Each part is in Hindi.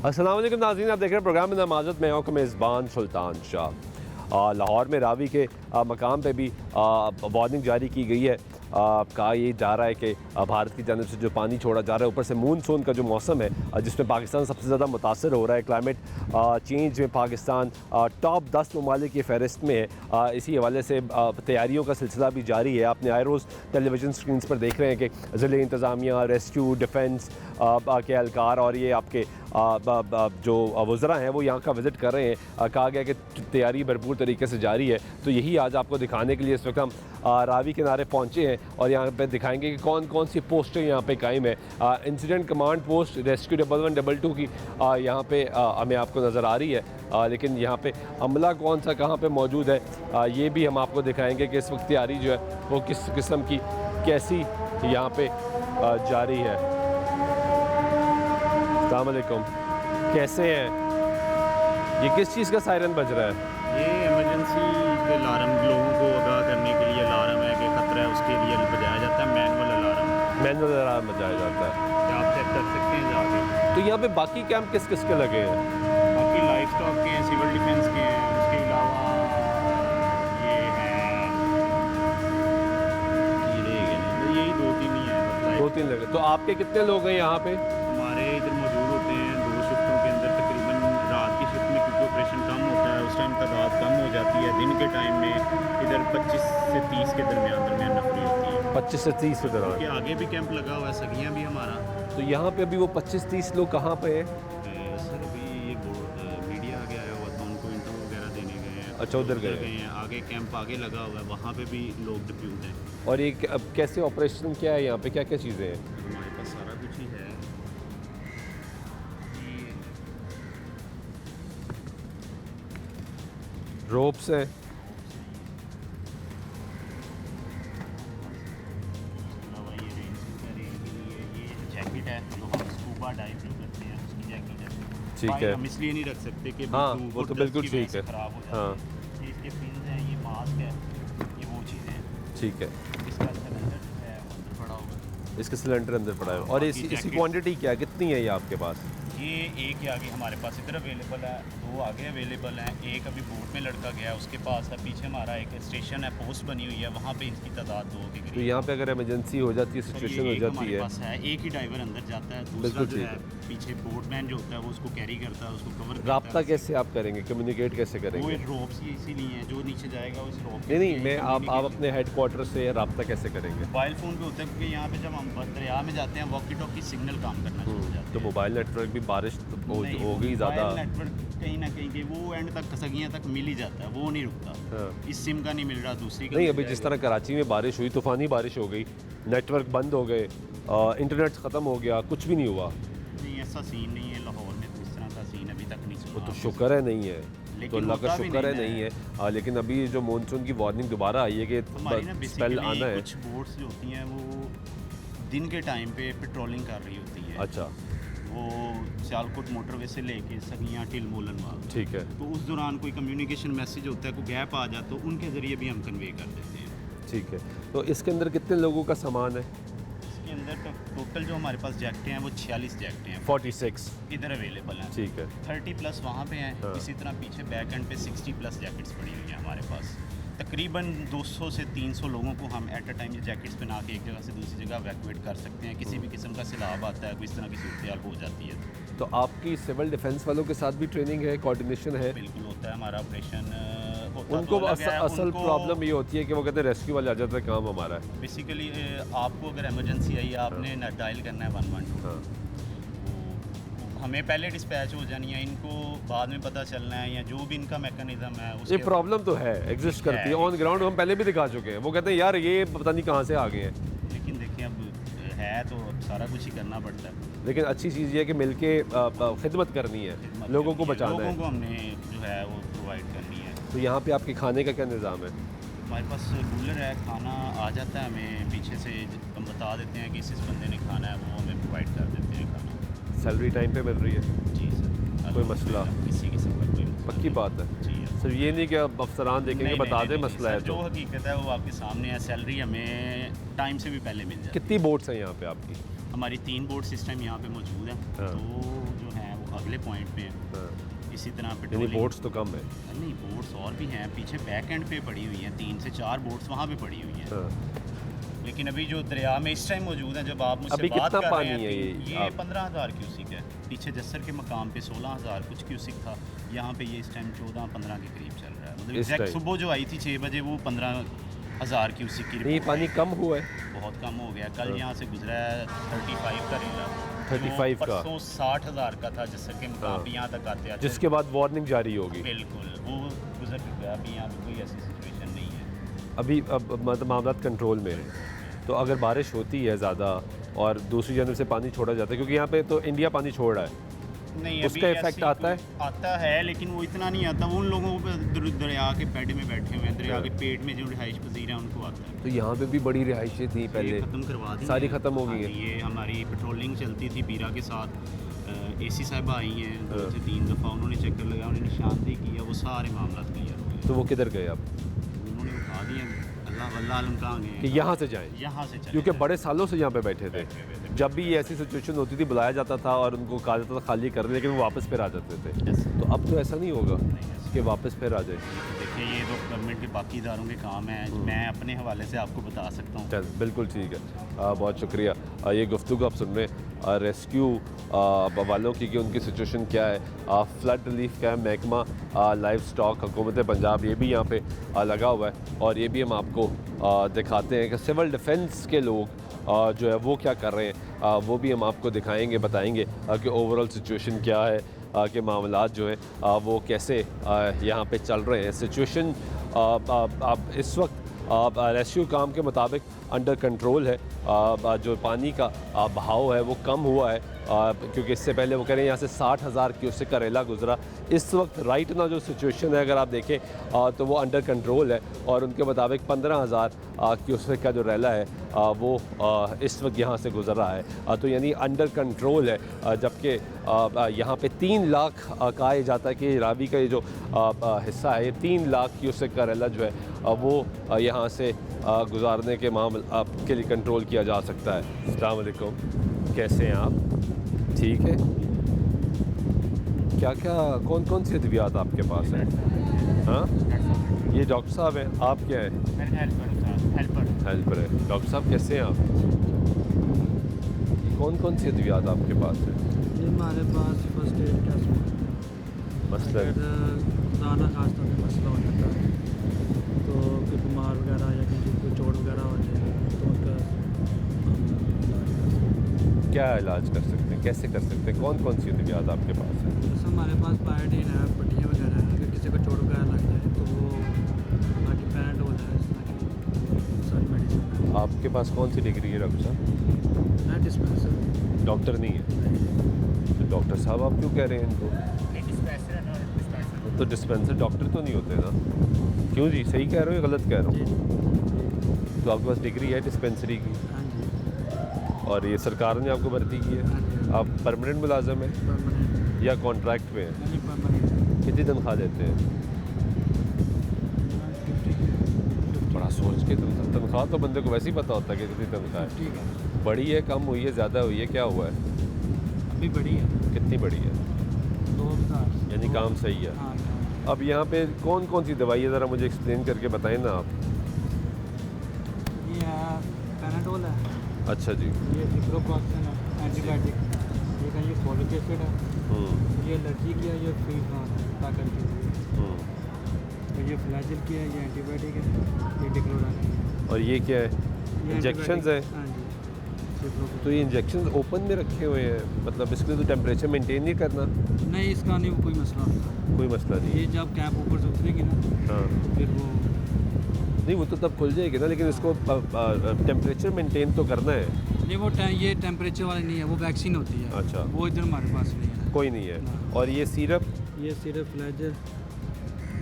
अस्सलाम वालेकुम नाज़रीन, आप देख रहे हैं प्रोग्राम में नमाज़त में हूं मेज़बान सुल्तान शाह। लाहौर में रावी के मकाम पे भी वार्निंग जारी की गई है। कहा ये जा रहा है कि भारत की जानब से जो पानी छोड़ा जा रहा है, ऊपर से मानसून का जो मौसम है जिसमें पाकिस्तान सबसे ज़्यादा मुतासर हो रहा है, क्लाइमेट चेंज में पाकिस्तान टॉप 10 ममालिक की फ़हरिस्त में है। इसी हवाले से तैयारियों का सिलसिला भी जारी है। आपने आए रोज़ टेलीविज़न स्क्रीन पर देख रहे हैं कि ज़िले इंतज़ामिया, रेस्क्यू, डिफेंस के एहलकार और ये आपके जो वज़रा हैं वो यहाँ का विज़िट कर रहे हैं। कहा गया कि तैयारी भरपूर तरीके से जारी है। तो यही आज आपको दिखाने के लिए इस वक्त हम रावी किनारे पहुँचे हैं और यहाँ पे दिखाएंगे कि कौन कौन सी पोस्टें यहाँ पे कायम है। इंसिडेंट कमांड पोस्ट रेस्क्यू 1112 की यहाँ पे हमें आपको नज़र आ रही है, लेकिन यहाँ पे अमला कौन सा कहाँ पे मौजूद है ये भी हम आपको दिखाएंगे कि इस वक्त तैयारी जो है वो किस किस्म की कैसी यहाँ पे जारी है। अस्सलाम वालेकुम, कैसे हैं? ये किस चीज़ का सायरन बज रहा है? ये इमरजेंसी के अलार्म, लोगों को आगाह करने के लिए अलार्म है कि खतरा है, उसके लिए बजाया जाता है। मैनुअल अलार्म, मैनुअल अलार्म बजाया जाता है। आप चेक कर सकते हैं जाके। तो यहाँ पे बाकी कैंप किस किस के लगे हैं? बाकी लाइफ स्टॉक के हैं, सिविल डिफेंस के हैं, उसके अलावा ये हैं यही दो तीन ही हैं। 2-3 लगे। तो आपके कितने लोग हैं यहाँ पे? हमारे इधर मौजूद होते हैं 2 शिफ्टों के अंदर, तकरीबन रात की शिफ्ट में क्योंकि ऑपरेशन कम होता है उस टाइम तादाद कम हो जाती है। दिन के टाइम में इधर 25 से 30 के दरमियान नफरी होती है। 25 से 30 के दौरान। के आगे भी कैंप लगा हुआ है, सगियाँ भी हमारा। तो यहाँ पे अभी वो 25-30 लोग कहाँ पे हैं? सर अभी ये मीडिया आगे आया हुआ था, उनको इंटरव्यू वगैरह देने गए हैं। अच्छा, उधर गए हैं। आगे कैंप आगे लगा हुआ है, वहाँ पे भी लोग डिप्यूट हैं। और ये अब कैसे ऑपरेशन क्या है यहाँ पे, क्या क्या चीज़ें हैं? हमारे पास सारा कुछ ही है। रोप्स हैं, जैकेट है जो हम स्कूबा डाइव जो करते हैं उसकी जैकेट है। ठीक है। हम इसलिए नहीं रख सकते कि हाँ, वो तो बिल्कुल ठीक है। ख़राब हो हाँ, जाती है। इसके पिन हैं, ये मास्क है, ये वो चीज़ें हैं। ठीक है। इसका सिलेंडर है अंदर पड़ा हुआ है। इसका सिलेंडर अंदर पड़ा है और बाकी इसकी जैकेट- क्वांटिटी क्या है, कितनी है ये आपके पास? ये एक ही आगे हमारे पास इधर अवेलेबल है, 2 आगे अवेलेबल हैं, एक अभी बोट में लड़का गया उसके पास है। पीछे हमारा एक स्टेशन है, पोस्ट बनी हुई है, वहाँ पे इसकी तादाद 2 के तो करीब। यहाँ पे अगर इमरजेंसी हो जाती है, तो सिचुएशन ये हो एक जाती हमारे है, पास है, एक ही ड्राइवर अंदर जाता है, दूसरा बिल्कुल जो ठीक है पीछे बोटमैन जो होता है वो उसको कैरी करता है, उसको कवर करता राब्ता है। कैसे आप करेंगे, कम्युनिकेट कैसे वो करेंगे? रोप्स ही इसीलिए हैं, जो नीचे जाएगा उस रोप नहीं नहीं, मैं आप अपने हेडक्वार्टर से राब्ता कैसे करेंगे? मोबाइल फ़ोन पे होता है, क्योंकि यहाँ पे जब हम दरिया में जाते हैं वॉकी टॉकी सिग्नल काम करना शुरू हो जाते तो हैं। मोबाइल नेटवर्क भी बारिश हो नहीं, हो गई ज़्यादा। मोबाइल नेटवर्क कहीं ना कहीं के वो एंड तक खसगियाँ तक मिल ही जाता है, वो नहीं रुकता। हाँ। इस सिम का नहीं मिल रहा, दूसरी का नहीं, मिल अभी जिस जाएगा। तरह कराची में बारिश हुई, तूफ़ानी बारिश हो गई, नेटवर्क बंद हो गए, इंटरनेट ख़त्म हो गया, कुछ भी नहीं हुआ। नहीं, ऐसा सीन नहीं है लाहौर में, तो इस तरह का सीन अभी तक नहीं वो सुना। तो शुक्र है नहीं है, लेकिन तो अल्लाह का होता भी शुक्र है नहीं नहीं है। है। लेकिन अभी जो मानसून की वार्निंग दोबारा आई है कि हमारी ना स्पेल आना बेसिकली है। कुछ बोट्स जो होती हैं वो दिन के टाइम पे पेट्रोलिंग कर रही होती है। अच्छा, वो सियालकोट मोटरवे से लेके सगियाँ टिल मोलनवाल, ठीक है, तो उस दौरान कोई कम्युनिकेशन मैसेज होता है, कोई गैप आ जाए तो उनके ज़रिए भी हम कन्वे कर देते हैं। ठीक है। तो इसके अंदर कितने लोगों का सामान है? इसके अंदर टोटल जो हमारे पास जैकटें हैं वो 46 जैकटें हैं 46। इधर अवेलेबल हैं। ठीक है। 30+ वहाँ पे हैं। हाँ। इसी तरह पीछे बैक एंड पे 60+ जैकेट्स पड़ी हुई हैं हमारे पास। तकरीबन 200 से 300 लोगों को हम एट अ टाइम ये जैकेट्स पहना के एक जगह से दूसरी जगह इवैक्यूएट कर सकते हैं। किसी भी किस्म का सैलाब आता है, कोई इस तरह की सूरत हो जाती है तो आपकी सिविल डिफेंस वालों के साथ भी ट्रेनिंग है, कोऑर्डिनेशन है? बिल्कुल होता है हमारा ऑपरेशन। उनको असल प्रॉब्लम ये होती है कि वो कहते हैं रेस्क्यू वाले आ जाता है, काम हमारा है। बेसिकली आपको अगर इमरजेंसी आई है, आपने डायल करना है 112। हाँ, हमें पहले डिस्पैच हो जानी है, इनको बाद में पता चलना है, या जो भी इनका मैकेनिज्म है ये उसके प्रॉब्लम तो है, एग्जिस्ट करती है ऑन ग्राउंड, हम पहले भी दिखा चुके हैं। वो कहते हैं यार ये पता नहीं कहाँ से आ गए हैं, लेकिन देखिए अब है तो सारा कुछ ही करना पड़ता है। लेकिन अच्छी चीज़ ये है कि मिलके खिदमत करनी है, खिदमत लोगों को करनी है, बचाना लोगों है। को हमने जो है वो प्रोवाइड करनी है। तो यहाँ पे आपके खाने का क्या निज़ाम है? हमारे पास कूलर है, खाना आ जाता है हमें पीछे से, हम बता देते हैं कि इस बंदे ने खाना है, वो हमें प्रोवाइड कर देते हैं खाना। सैलरी टाइम पे मिल रही है? जी सर, कोई मसला? किसी किस्म का कोई मसला पक्की नहीं। बात है। जी सिर्फ ये नहीं कि अब अफसरान देखेंगे नहीं, बता नहीं, दें नहीं, मसला है सर, तो। जो हकीकत है वो आपके सामने है। सैलरी हमें टाइम से भी पहले मिल जाती है। कितनी बोट्स हैं यहाँ पे आपकी? हमारी 3 बोट्स इस टाइम यहाँ पे मौजूद हैं। हाँ। 2 जो हैं वो अगले पॉइंट पे हैं। हाँ। इसी तरह यानी पेट्रोलिंग बोट्स तो कम है। नहीं, बोट्स और भी हैं, पीछे बैक एंड पे पड़ी हुई हैं, 3 से 4 बोट्स वहाँ पे पड़ी हुई हैं। हाँ। लेकिन अभी जो दरिया में इस टाइम मौजूद हैं, जब आप मुझसे अभी बात कितना कर पानी रहे हैं, है ये आप? 15,000 क्यूसिक है। पीछे जस्सर के मकाम पे 16,000 कुछ क्यूसिक था, यहाँ पे ये इस टाइम 14-15 के करीब चल रहा है। मतलब इस एग्जैक्ट टाइम? सुबह जो आई थी 6 बजे वो 15,000 क्यूसिक की ये रिपोर्ट पानी आई। कम हुआ है? बहुत कम हो गया। कल हाँ। यहाँ से गुजरा है 35 का रेला, 35 का? परसों 60,000 का था जस्सर के मकाम हाँ। पे, यहाँ तक आते आते जिसके बाद वार्निंग जारी होगी। बिल्कुल वो गुजर चुका है। अभी यहाँ पे कोई ऐसी सिचुएशन नहीं है। अभी अब मतलब मामला कंट्रोल में है। तो अगर बारिश होती है ज़्यादा और दूसरी जानब से पानी छोड़ा जाता है, क्योंकि यहाँ पे तो इंडिया पानी छोड़ रहा है, नहीं, उसका अभी इफेक्ट ऐसी आता है? आता है, लेकिन वो इतना नहीं आता। वो उन लोगों पे दरिया के पेड़ में बैठे हुए हैं, दरिया के पेट में जो रिहाइश पजीर हैं उनको आता है। तो यहाँ पे भी बड़ी रिहाइशें थी पहले, ये ख़त्म करवा दी सारी हैं। ख़त्म हो गई हाँ हैं। जी, ये हमारी पेट्रोलिंग चलती थी बीरा के साथ। एसी साहब आई हैं 2 से 3 दफ़ा, उन्होंने चक्कर लगाया, उन्होंने निशानदेही किया, वो सारे मामला क्लियर हो तो गए। वो किधर गए अब? उन्होंने उठा दिए, अल्लाह वल्लाह आलम कहाँ गए कि यहाँ से जाएं, यहाँ से चले क्योंकि जाएं। बड़े सालों से यहाँ पे बैठे थे। जब भी ये ऐसी सिचुएशन होती थी बुलाया जाता था और उनको कहा जाता था खाली कर, लेकिन वो वापस फिर आ जाते थे। Yes. तो अब तो ऐसा नहीं होगा नहीं, ऐसा कि वापस फिर आ जाए। देखिए, ये तो गवर्नमेंट के बाकी इदारों के काम है। मैं अपने हवाले से आपको बता सकता हूँ। चल बिल्कुल ठीक है, बहुत शुक्रिया। ये गुफ्तगू आप सुन रहे हैं रेस्क्यू वालों की कि उनकी सिचुएशन क्या है। फ्लड रिलीफ का महकमा लाइव स्टॉक हुकूमत पंजाब ये भी यहाँ पे लगा हुआ है, और ये भी हम आपको दिखाते हैं कि सिविल डिफेंस के लोग जो है वो क्या कर रहे हैं, वो भी हम आपको दिखाएंगे, बताएंगे कि ओवरऑल सिचुएशन क्या है, कि मामलात जो है वो कैसे यहाँ पे चल रहे हैं। सिचुएशन अब इस वक्त रेस्क्यू काम के मुताबिक अंडर कंट्रोल है। जो पानी का बहाव है वो कम हुआ है, क्योंकि इससे पहले वो कह रहे हैं यहाँ से 60,000 क्यूसेक का रेला गुजरा। इस वक्त राइट ना जो सिचुएशन है अगर आप देखें तो वो अंडर कंट्रोल है, और उनके मुताबिक 15,000 क्यूसेक का जो रेला है वो इस वक्त यहाँ से गुजर रहा है। तो यानी अंडर कंट्रोल है, जबकि यहाँ पे 3 लाख कहा जाता है कि रावी का ये जो हिस्सा है, ये 3 लाख क्यूसेक का रेला जो है वो यहाँ से गुजारने के मामले के लिए कंट्रोल किया जा सकता है। अस्सलाम वालेकुम, कैसे हैं आप? ठीक है। क्या क्या कौन कौन सी अद्वियात आपके पास है? हाँ, ये डॉक्टर साहब हैं, आप क्या हैं? हेल्पर है। डॉक्टर साहब कैसे हैं आप? कौन कौन सी अद्वियात आपके पास है? ये हमारे पास फर्स्ट एड टेस्ट मसलन ज़्यादा खास तौर पे मसला हो जाता है, तो कोई बीमार वगैरह या किसी को चोट वगैरह हो जाए तो उसका क्या इलाज कर सकते हैं, कैसे कर सकते हैं, कौन कौन सी अद्वियात आपके पास है? जैसे हमारे पास पायोडीन है, पट्टियाँ वगैरह हैं, अगर किसी को चोट वगैरह लग जाए तो वो बाकी पैराडोल है, इस तरह की सारी मेडिसिन आपके पास कौन सी डिग्री है डॉक्टर साहब? है। डिस्पेंसर डॉक्टर नहीं है तो डॉक्टर साहब आप क्यों कह रहे हैं इनको? तो डिस्पेंसर डॉक्टर तो नहीं होते ना? क्यों जी, सही कह रहे हो या गलत कह रहे जी। हो? तो आपके पास डिग्री है डिस्पेंसरी की, हाँ जी, और ये सरकार ने आपको भर्ती की है? हाँ जी। आप परमानेंट मुलाजम हैं परमानेंट या कॉन्ट्रैक्ट पे हैं? नहीं, परमानेंट कितनी तनख्वाह देते हैं? बड़ा सोच के तनख्वाह तो बंदे को वैसे ही पता होता है कि कितनी तनख्वाह है। ठीक है। बड़ी है, कम हुई है, ज़्यादा हुई है, क्या हुआ है? अभी बड़ी है कितनी बड़ी है? 2,000। यानी काम सही है। हाँ, अब यहाँ पे कौन कौन सी दवाई है, ज़रा मुझे एक्सप्लेन करके बताएं ना आप। ये है पैनाडोल है, अच्छा जी। ये इब्रोप्रोक्सन है एंटीबायोटिक, ये का ये फॉलिक एसिड है, ये एलर्जी की है, ये फ्री फ्रान है ताकत के लिए, तो ये फ्लैजिल की है, ये एंटीबायोटिक है, ये डिक्लोरान है। और ये क्या है? ये इंजेक्शंस है? हाँ जी, सिप्रोक्लोरान। तो ये इंजेक्शंस ओपन में रखे हुए हैं, मतलब इसके लिए तो टेम्परेचर मेंटेन नहीं करना? नहीं, इसका नहीं कोई मसला होता। कोई मसला नहीं ये जब कैप ऊपर से उतरेगी ना हाँ, तो फिर वो नहीं वो तो तब खुल जाएगी ना, लेकिन इसको टेम्परेचर मेंटेन तो करना है। नहीं, वो ये टेम्परेचर वाली नहीं है, वो वैक्सीन होती है। अच्छा। वो इधर हमारे पास नहीं है। कोई नहीं है। हाँ। और ये सिरप? ये सिर्फ फ्लैजल,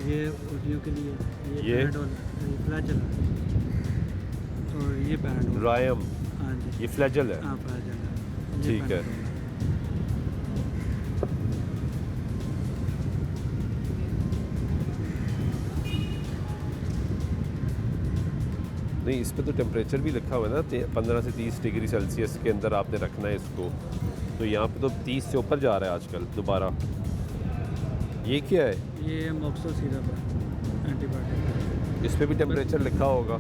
ये उल्टियों के लिए, ये? पैनाडोल, ये फ्लैजल है, और ये पैनाडोल। रायम, हाँ जी, ये फ्लैजल है। हाँ फ्लैजल है। ये ठीक है। पैनाडोल नहीं, इस पे तो टेम्परेचर भी लिखा हुआ है ना, 15 से 30 डिग्री सेल्सियस के अंदर आपने रखना है इसको। तो यहाँ पे तो 30 से ऊपर जा रहा है आजकल दोबारा। ये क्या है? ये मॉक्सल सिरप है, एंटीबायोटिक। इस पे भी टेम्परेचर लिखा होगा।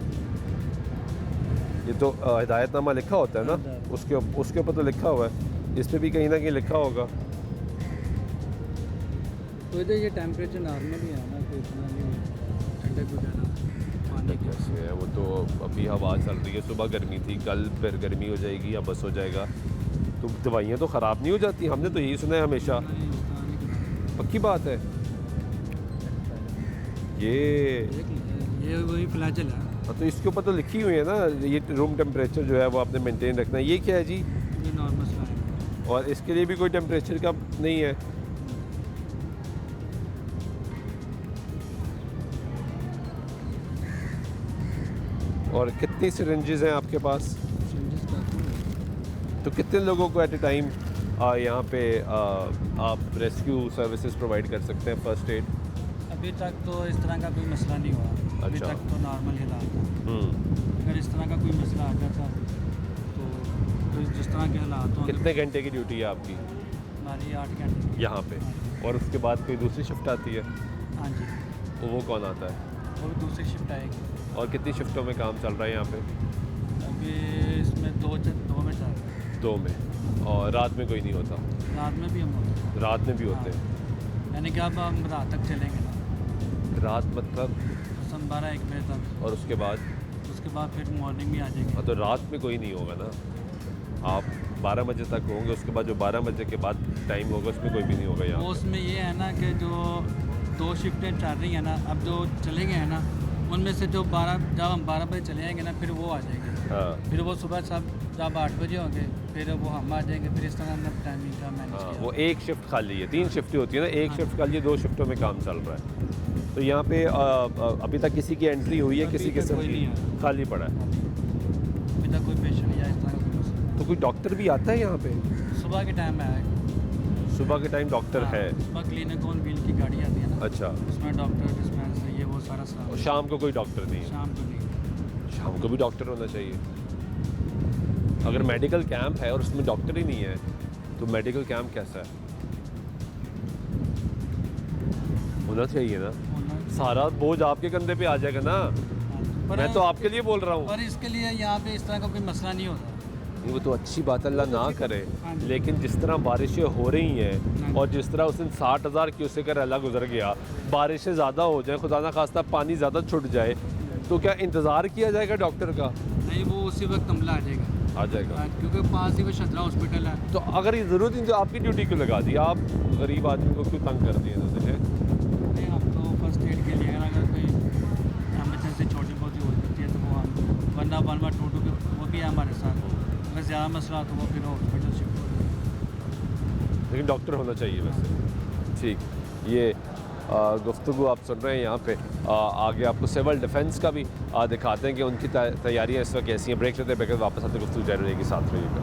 ये तो हिदायतनामा लिखा होता है ना, उसके ऊपर तो लिखा हुआ है, इस पे भी कहीं ना कहीं लिखा होगा। तो इधर ये टेम्परेचर नॉर्मल ही है ना, कोई इतना नहीं ठंडक वगैरह पानी का। कैसे है वो? तो अभी हवा चल रही है, सुबह गर्मी थी, कल फिर गर्मी हो जाएगी या बस हो जाएगा। तो दवाइयाँ तो ख़राब नहीं हो जाती? हमने तो यही सुना है हमेशा। नहीं, उसका नहीं खराब। पक्की बात है ये। देख लीजिए, ये वही फ्लैजल है। हाँ, तो इसके ऊपर तो लिखी हुई है ना, ये रूम टेम्परेचर जो है वो आपने मेंटेन रखना है। ये क्या है जी? ये नॉर्मल स्लाइन है। और इसके लिए भी कोई टेम्परेचर का नहीं है? और कितनी सिरिंजेस हैं आपके पास? सिरिंजेस काफ़ी हैं। तो कितने लोगों को एट ए टाइम यहाँ पे आप रेस्क्यू सर्विसेज प्रोवाइड कर सकते हैं, फर्स्ट एड? अभी तक तो इस तरह का कोई मसला नहीं हुआ। अभी अच्छा। तक तो नॉर्मल हालात था। अगर इस तरह का कोई मसला आ जाता तो जिस तरह के हालात होंगे। कितने घंटे की ड्यूटी है आपकी हमारी 8 घंटे। यहाँ पे? और उसके बाद कोई दूसरी शिफ्ट आती है? हाँ जी, तो वो कौन आता है? वो भी दूसरी शिफ्ट आएगी। और कितनी शिफ्टों में काम चल रहा है यहाँ पे? अभी इसमें दो में चल रहा है। 2 में। और रात में कोई नहीं होता? रात में भी हम होते हैं। रात में भी होते हैं? यानी कि अब हम रात तक चलेंगे ना, रात मतलब? हम 12-1 बजे तक। और उसके बाद? उसके बाद फिर मॉर्निंग में आ जाएंगे। हाँ, तो रात में कोई नहीं होगा ना, आप 12 बजे तक होंगे, उसके बाद जो 12 बजे के बाद टाइम होगा उसमें कोई भी नहीं होगा यहाँ वो पे। उसमें ये है ना कि जो 2 शिफ्टें चल रही हैं ना, अब जो चलेंगे हैं ना, उनमें से जो 12 जब हम 12 बजे चले जाएंगे ना, फिर वो आ जाएंगे। हाँ फिर वो सुबह सब जब 8 बजे होंगे, फिर वो हम आ जाएंगे। फिर इस तरह हमने टाइमिंग का मैनेज हाँ, किया। वो एक शिफ्ट खाली है, 3 शिफ्टें होती है ना, एक हाँ। शिफ्ट खाली है, 2 शिफ्टों में काम चल रहा है। तो यहाँ पे अभी तक किसी की एंट्री हुई है? अभी किसी तक किस्म कोई की? नहीं है। खाली पड़ा है। अभी तक कोई पेशेंट या इस तरह का कोई मसला। तो कोई डॉक्टर भी आता है यहाँ पे? सुबह के टाइम में आएगा। सुबह के टाइम डॉक्टर हाँ, है? सुबह क्लिनिक ऑन व्हील की गाड़ी आती है ना, अच्छा। उसमें डॉक्टर डिस्पेंसरी ये वो सारा और सामान। शाम को कोई डॉक्टर नहीं है? शाम को नहीं। शाम को भी डॉक्टर होना चाहिए। अगर मेडिकल कैंप है और उसमें डॉक्टर ही नहीं है तो मेडिकल कैंप कैसा है? होना चाहिए ना। सारा बोझ आपके कंधे पे आ जाएगा ना। मैं तो आपके लिए बोल रहा हूँ। पर इसके लिए यहाँ पे इस तरह का कोई मसला नहीं होता। नहीं, वो तो अच्छी बात अल्लाह ना करे, हाँ जी। लेकिन जिस तरह बारिशें हो रही हैं और जिस तरह उस दिन 60,000 क्यूसेक अल्लाह गुजर गया, बारिशें ज़्यादा हो जाए, खुदा ना खास्ता पानी ज़्यादा छुट जाए, तो क्या इंतज़ार किया जाएगा डॉक्टर का? नहीं, वो उसी वक्त हमला आ जाएगा। आ जाएगा। क्योंकि पास ही वो शदरा हॉस्पिटल है। तो अगर ये ज़रूरत नहीं तो आपकी ड्यूटी क्यों लगा दी? आप गरीब आदमी को क्यों तंग कर दिए इन्होंने? नहीं, हम तो फर्स्ट एड के लिए अगर कोई एमरजेंसी छोटी बहुत हो जाती है तो वो हम 112 के वो भी है हमारे साथ। अगर ज़्यादा मसला हो तो वो फिर हॉस्पिटल शिफ्ट हो जाए। लेकिन डॉक्टर होना चाहिए वैसे। ठीक, ये गुफ्तगू आप सुन रहे हैं यहाँ पे। आगे आपको सिविल डिफेंस का भी दिखाते हैं कि उनकी तैयारियाँ इस वक्त कैसी हैं। ब्रेक लेते हैं, ब्रेक वापस आते गुफ्तगू जारी रहेगी, साथ रहिएगा।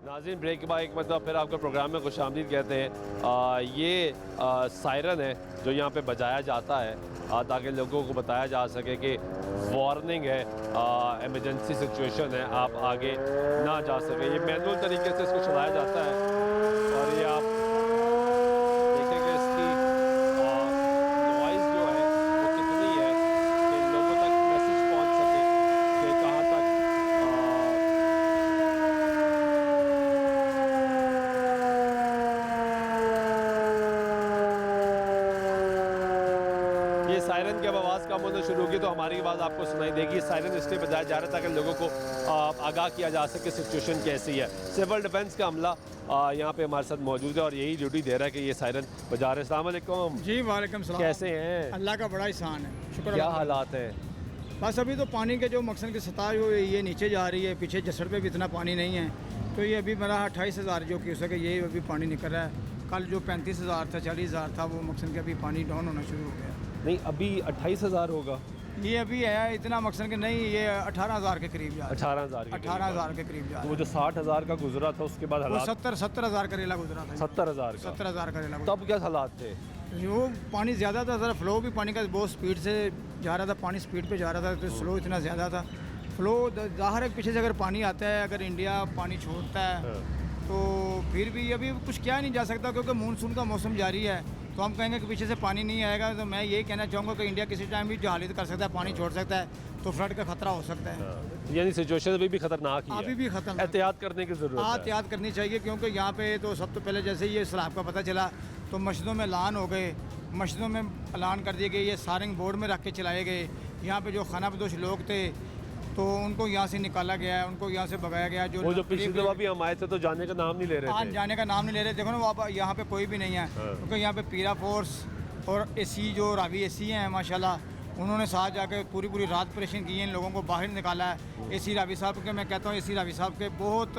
नाज़रीन, ब्रेक के बाद एक मतलब फिर आपका प्रोग्राम में खुशामदीद कहते हैं। ये सायरन है जो यहाँ पे बजाया जाता है ताकि लोगों को बताया जा सके कि वार्निंग है, इमरजेंसी सिचुएशन है, आप आगे ना जा सके। ये मैनुअल तरीके से इसको चलाया जाता है और ये आप देखेंगे इसकी वॉइस जो है वो कितनी है कि लोगों तक मैसेज पहुँच सके कि कहाँ तक ये सायरन की अब आवाज़ कम होना शुरू होगी तो हमारी आवाज़ आपको सुनाई देगी। सायरन इसलिए बजाया जा रहा है ताकि लोगों को आगाह किया जा सके सिचुएशन कैसी है। सिविल डिफेंस का अमला यहाँ पे हमारे साथ मौजूद है और यही ड्यूटी दे रहा है कि ये सायरन बजा रहे हैं। अस्सलाम वालेकुम। जी वालेकुम सलाम। कैसे हैं? अल्लाह का बड़ा एहसान है, शुक्र क्या अल्लाह का। हालात हैं? बस अभी तो पानी के जो मकसद की सतह जो है ये नीचे जा रही है, पीछे जसड़ पे भी इतना पानी नहीं है। तो ये अभी मेरा 28,000 जो क्यूसेक है ये अभी पानी निकल रहा है। कल जो 35,000 था, 40,000 था, वो मकसद के अभी पानी डाउन होना शुरू हो गया। नहीं, अभी 28,000 होगा। ये अभी है इतना मकसद के नहीं, ये 18,000 के करीब जा रहा है। 18,000 18,000 के करीब जा तो रहा वो है। जो 60,000 का गुजरा था उसके बाद वो हालात 70,000 करेला गुजरा था। 70,000 का। 70,000 करेला गुजरा। तब क्या हालात थे? वो पानी ज़्यादा था, ज़रा फ्लो भी पानी का बहुत स्पीड से जा रहा था, पानी स्पीड पे जा रहा था तो स्लो इतना ज़्यादा था। फ्लो ज़ाहिर है पीछे से अगर पानी आता है, अगर इंडिया पानी छोड़ता है हाँ। तो फिर भी अभी कुछ किया नहीं जा सकता क्योंकि मानसून का मौसम जारी है। तो हम कहेंगे कि पीछे से पानी नहीं आएगा, तो मैं यही कहना चाहूँगा कि इंडिया किसी टाइम भी जहालियत कर सकता है, पानी छोड़ सकता है, तो फ्लड का खतरा हो सकता है। हाँ। यानी सिचुएशन अभी भी खतरनाक ही है, अभी भी खतरनाक एहतियात करने की जरूरत है। एहतियात करनी चाहिए क्योंकि यहाँ पे तो सब तो पहले जैसे ये सैलाब का पता चला तो मस्जिदों में ऐलान हो गए, मस्जिदों में ऐलान कर दिए गए, ये सारंग बोर्ड में रख के चलाए गए। यहाँ पे जो खाना बदोश लोग थे तो उनको यहाँ से निकाला गया है, उनको यहाँ से भगाया गया। वो जो पिछली दफा भी हम आए थे तो जाने का नाम नहीं ले रहे आज थे। जाने का नाम नहीं ले रहे। देखो ना वहाँ यहाँ पे कोई भी नहीं है क्योंकि यहाँ पे पीरा फोर्स और एसी जो रावी एसी हैं माशाल्लाह, उन्होंने साथ जाके पूरी रात परेशान की है, इन लोगों को बाहर निकाला है। एसी रावी साहब के, मैं कहता हूँ एसी रावी साहब के बहुत,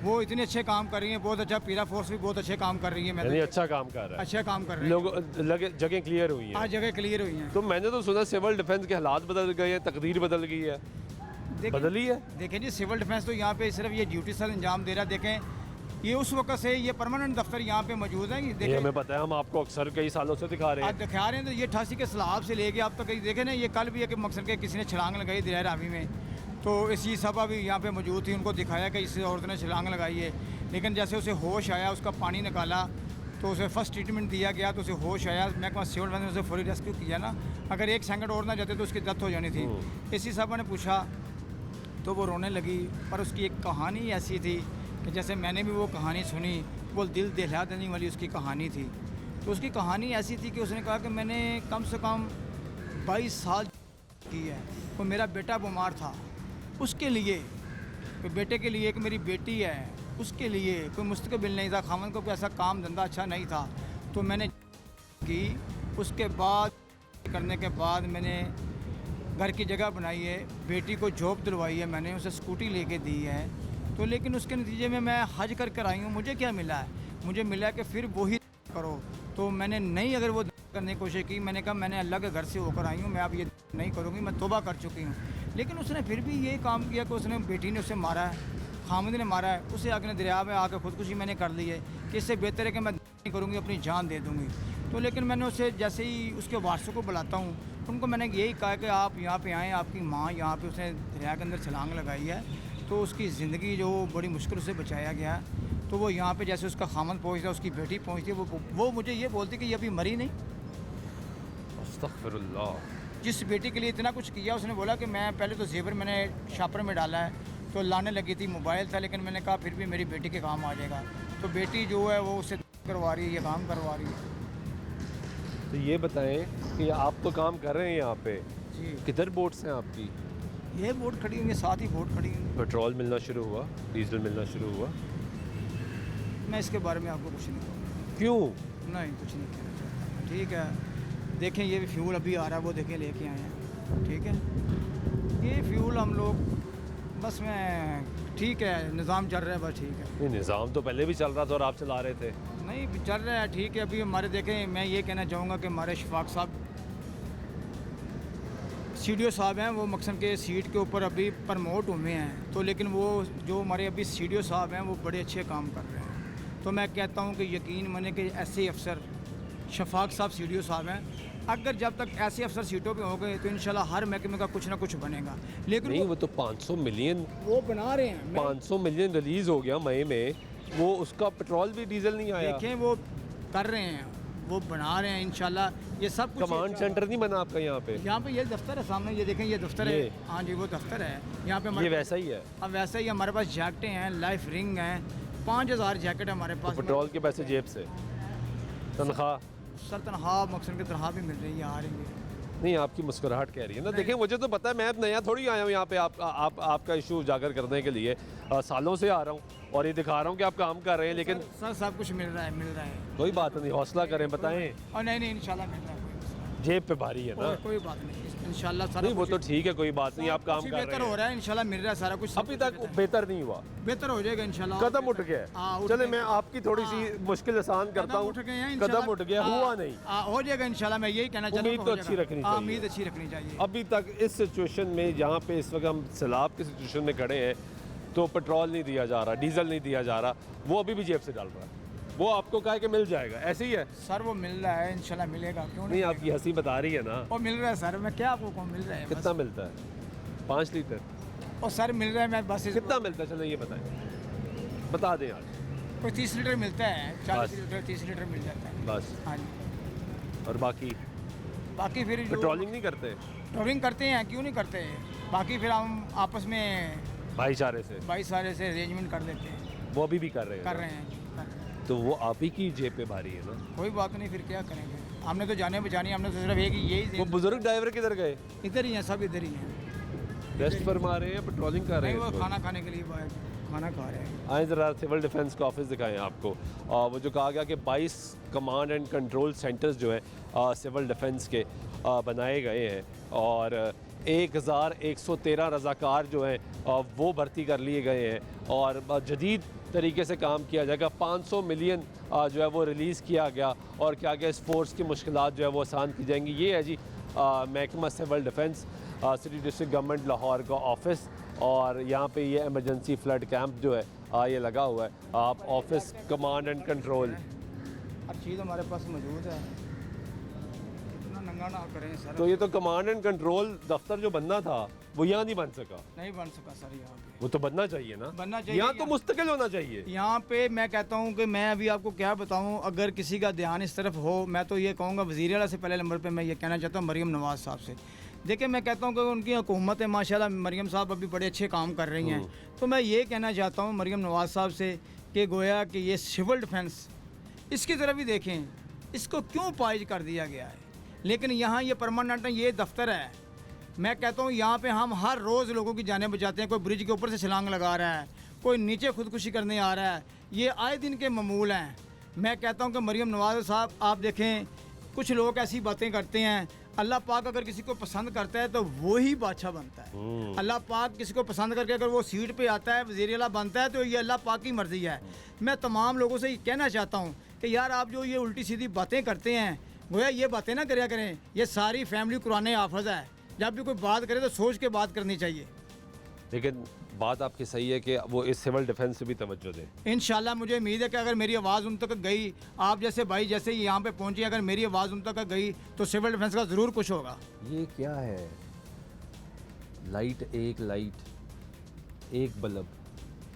वो इतने अच्छे काम कर रही हैं, बहुत अच्छा। पीरा फोर्स भी बहुत अच्छे काम कर रही है, यानी अच्छा काम कर रहा है, अच्छा काम कर रहे हैं। लोग लगे जगह क्लियर हुई है, आज जगह क्लियर हुई हैं। तो मैंने तो सुना सिविल डिफेंस के हालात बदल गए हैं, तकदीर बदल गई है। बदली है। देखें जी, सिविल डिफेंस तो यहाँ पे सिर्फ ये ड्यूटी सर अंजाम दे रहा है। देखें ये उस वक्त से ये परमानेंट दफ्तर यहाँ पे मौजूद है। ये हमें पता है, हम आपको अक्सर कई सालों से दिखा रहे आज हैं। दिखा रहे हैं तो ये 88 के सैलाब से लेके अब तक देखे ना, ये कल भी है कि मकसद के किसी ने छलांग लगाई दरिया रावी में, तो इसी सभा भी यहाँ पे मौजूद थी, उनको दिखाया कि इस औरत ने छलांग लगाई है। लेकिन जैसे उसे होश आया, उसका पानी निकाला तो उसे फर्स्ट ट्रीटमेंट दिया गया, तो उसे होश आया। मैं कहूँ सिविल डिफेंस ने उसे फौरी रेस्क्यू किया ना, अगर एक सेकंड और ना जाते तो उसकी डेथ हो जानी थी। इसी सभा ने पूछा तो वो रोने लगी, पर उसकी एक कहानी ऐसी थी कि जैसे मैंने भी वो कहानी सुनी, वो दिल दहला देने वाली उसकी कहानी थी। तो उसकी कहानी ऐसी थी कि उसने कहा कि मैंने कम से कम 22 साल की है, वो मेरा बेटा बीमार था, उसके लिए, कोई बेटे के लिए, कि मेरी बेटी है उसके लिए कोई मुस्तकबिल नहीं था, खामन को कोई ऐसा काम धंधा अच्छा नहीं था। तो मैंने की, उसके बाद करने के बाद मैंने घर की जगह बनाई है, बेटी को जॉब दिलवाई है, मैंने उसे स्कूटी लेके दी है। तो लेकिन उसके नतीजे में मैं हज कर कर आई हूँ, मुझे क्या मिला है? मुझे मिला कि फिर वही करो। तो मैंने नहीं अगर वो करने की कोशिश की, मैंने कहा मैंने अल्लाह के घर से होकर आई हूँ, मैं अब ये नहीं करूँगी, मैं तौबा कर चुकी हूँ। लेकिन उसने फिर भी ये काम किया कि उसने बेटी ने उसे मारा है, खामद ने मारा है, उसे आगे दरिया में आकर खुदकुशी मैंने कर ली है कि इससे बेहतर है कि मैं नहीं करूँगी, अपनी जान दे दूँगी। तो लेकिन मैंने उसे जैसे ही उसके वारसों को बुलाता हूँ, उनको मैंने यही कहा कि आप यहाँ पे आएँ, आपकी माँ यहाँ पे उसने दरिया के अंदर छलांग लगाई है, तो उसकी ज़िंदगी जो बड़ी मुश्किल से बचाया गया है। तो वो यहाँ पे जैसे उसका खामन पहुँचता, उसकी बेटी पहुँचती है, वो मुझे ये बोलती कि ये अभी मरी नहीं। अस्तगफिरुल्लाह। जिस बेटी के लिए इतना कुछ किया, उसने बोला कि मैं पहले तो जेवर मैंने शापर में डाला है, तो लाने लगी थी, मोबाइल था, लेकिन मैंने कहा फिर भी मेरी बेटी के काम आ जाएगा। तो बेटी जो है वो उससे करवा रही है, ये काम करवा रही है। तो ये बताएं कि आप तो काम कर रहे हैं यहाँ पे, जी, किधर बोट्स हैं आपकी? ये बोट खड़ी हुई है, साथ ही बोट खड़ी हुई है। पेट्रोल मिलना शुरू हुआ, डीजल मिलना शुरू हुआ? मैं इसके बारे में आपको कुछ नहीं कहूँगा। क्यों? नहीं, कुछ नहीं कहना चाहता। ठीक है, देखें ये फ्यूल अभी आ रहा है, वो देखें लेके आए हैं। ठीक है, ये फ्यूल हम लोग बस में ठीक है, निज़ाम चल रहा है, बस ठीक है। ये निज़ाम तो पहले भी चल रहा था और आप चला रहे थे। नहीं चल रहा है, ठीक है। अभी हमारे देखें, मैं ये कहना चाहूँगा कि हमारे शफाक साहब सीडीओ साहब हैं, वो मकसद के सीट के ऊपर अभी प्रमोट हुए हैं। तो लेकिन वो जो हमारे अभी सीडीओ साहब हैं वो बड़े अच्छे काम कर रहे हैं। तो मैं कहता हूँ कि यकीन माने कि ऐसे अफसर शफाक साहब सीडीओ साहब हैं, अगर जब तक ऐसे अफसर सीटों पे होंगे तो इंशाल्लाह हर महकमे का कुछ ना कुछ बनेगा। लेकिन नहीं, वो तो 500 मिलियन वो बना रहे हैं। 500 मिलियन रिलीज़ हो गया मई में, वो उसका पेट्रोल भी डीजल नहीं आया। देखें वो कर रहे हैं, वो बना रहे हैं इंशाल्लाह। ये सब कुछ कमांड सेंटर नहीं बना आपका यहाँ पे? यहाँ पे ये दफ्तर है सामने, ये देखें, ये दफ्तर है। हाँ जी, वो दफ्तर है यहाँ पे। ये वैसा ही है? अब वैसा ही हमारे पास जैकेटें हैं, लाइफ रिंग हैं, 5000 जैकेट है हमारे पास। तो पेट्रोल के पैसे जेब से, तनख्वाह? सर तनख्वाह मकसद की तनख्वाह भी मिल रही है, आ रही है। नहीं, आपकी मुस्कुराहट कह रही है ना। देखें, मुझे तो पता है, मैं अब नया थोड़ी आया हूँ यहाँ पे आपका इशू उजागर करने के लिए। सालों से आ रहा हूँ और ये दिखा रहा हूँ कि आप काम कर रहे हैं, लेकिन सर सब कुछ मिल रहा है। कोई बात नहीं, हौसला करें, बताएं। और नहीं इंशाल्लाह मिल रहा है, कोई मसला नहीं। जेब पे भारी है ना? कोई बात नहीं, इंशाल्लाह सारा नहीं, वो कुछ तो ठीक है, कोई बात नहीं, आप काम कर बेहतर रहे हो हैं। रहा है, इंशाल्लाह मिल रहा है सारा कुछ। अभी तक बेहतर नहीं हुआ, बेहतर हो जाएगा इंशाल्लाह। कदम उठ गया हाँ, है। उठ चले, गए। मैं आपकी थोड़ी सी मुश्किल आसान करता हूँ। उठ गए हैं कदम उठ गया, हुआ नहीं। हो जाएगा इंशाल्लाह, मैं यही कहना चाहता हूँ। उम्मीद तो अच्छी रखनी चाहिए। उम्मीद अच्छी रखनी चाहिए। अभी तक इस सिचुएशन में, जहाँ पे इस वक्त हम सैलाब की सिचुएशन में खड़े हैं, तो पेट्रोल नहीं दिया जा रहा, डीजल नहीं दिया जा रहा, वो अभी भी जेब से डाल रहा है। वो आपको कहा कि मिल जाएगा, ऐसे ही है? सर वो मिल रहा है, इंशाल्लाह मिलेगा, क्यों नहीं, आपकी हंसी बता रही है ना। वो मिल रहा है सर, मैं क्या आपको मिल रहा है? कितना मिलता है? 5 लीटर? और सर मिल रहा है, मैं बस कितना मिलता है, चलो ये बताएं, बता दें आज। कोई 30 लीटर मिलता है, 40 बस। लीटर 30 लीटर मिल जाता है। बस। हाँ जी। और बाकी बाकी फिर जो पेट्रोलिंग नहीं करते ट्रोलिंग करते हैं, क्यों नहीं करते। बाकी फिर हम आपस में भाईचारे से, भाईचारे से अरेंजमेंट कर लेते हैं, वो अभी भी कर रहे हैं कर ना? रहे हैं जी, कर रहे हैं। तो वो आप ही की जेब पे भारी है ना। कोई बात नहीं, फिर क्या करेंगे, हमने तो जाने बचानी, हमने तो सिर्फ एक ही यही वो बुजुर्ग ड्राइवर किधर गए? इधर ही हैं, सब इधर ही हैं। रेस्ट फरमा रहे हैं, पेट्रोलिंग कर रहे नहीं, हैं वो इस खाना खाने के लिए बाहर खाना खा रहे हैं। आए ज़रा सिविल डिफेंस का ऑफिस दिखाएं आपको। वो जो कहा गया कि 22 कमांड एंड कंट्रोल सेंटर्स जो है सिविल डिफेंस के बनाए गए हैं और 1113 रज़ाकार जो हैं वो भर्ती कर लिए गए हैं और जदीद तरीके से काम किया जाएगा। 500 मिलियन जो है वो रिलीज़ किया गया और क्या गया इस फोर्स की मुश्किलात जो है वो आसान की जाएंगी। ये है जी महकमा civil defence city district government Lahore का ऑफिस और यहाँ पे ये इमरजेंसी फ्लड कैंप जो है ये लगा हुआ है। आप ऑफिस कमांड एंड कंट्रोल, हर चीज़ हमारे पास मौजूद है, इतना नंगा ना करें सर। तो ये तो कमांड एंड कंट्रोल दफ्तर जो बनना था वो यहाँ नहीं बन सका। नहीं बन सका सर यहाँ पे, वो तो बनना चाहिए ना, बनना चाहिए। यहाँ तो मुस्तकिल होना चाहिए। यहाँ पे मैं कहता हूँ कि मैं अभी आपको क्या बताऊँ, अगर किसी का ध्यान इस तरफ हो, मैं तो ये कहूँगा वज़ीर आला से पहले नंबर पे मैं ये कहना चाहता हूँ मरीम नवाज़ साहब से। देखिए मैं कहता हूँ कि उनकी हुकूमत है माशाल्लाह, मरीम साहब अभी बड़े अच्छे काम कर रही हैं। तो मैं ये कहना चाहता हूँ मरीम नवाज़ साहब से कि गोया कि ये सिविल डिफेंस इसकी तरफ भी देखें, इसको क्यों पाइज कर दिया गया है। लेकिन यहाँ ये परमानेंट ये दफ्तर है, मैं कहता हूँ यहाँ पे हम हर रोज़ लोगों की जानें बचाते हैं। कोई ब्रिज के ऊपर से छलांग लगा रहा है, कोई नीचे खुदकुशी करने आ रहा है, ये आए दिन के मामूल हैं। मैं कहता हूँ कि मरीम नवाज़ साहब आप देखें, कुछ लोग ऐसी बातें करते हैं, अल्लाह पाक अगर किसी को पसंद करता है तो वो ही बादशाह बनता है। अल्लाह पाक किसी को पसंद करके अगर वो सीट पे आता है, वज़ीर आला बनता है, तो ये अल्लाह पाक की मर्ज़ी है। मैं तमाम लोगों से ये कहना चाहता हूँ कि यार आप जो ये उल्टी सीधी बातें करते हैं, गोया ये बातें ना करया करें। ये सारी फैमिली कुरान हाफ़िज़ है, जब भी कोई बात करे तो सोच के बात करनी चाहिए। लेकिन बात आपकी सही है कि वो इस सिविल डिफेंस से भी तवज्जो दें। इंशाल्लाह मुझे उम्मीद है कि अगर मेरी आवाज़ उन तक गई, आप जैसे भाई जैसे ही यहाँ पे पहुँचे, अगर मेरी आवाज़ उन तक गई तो सिविल डिफेंस का ज़रूर कुछ होगा। ये क्या है? लाइट एक बल्ब,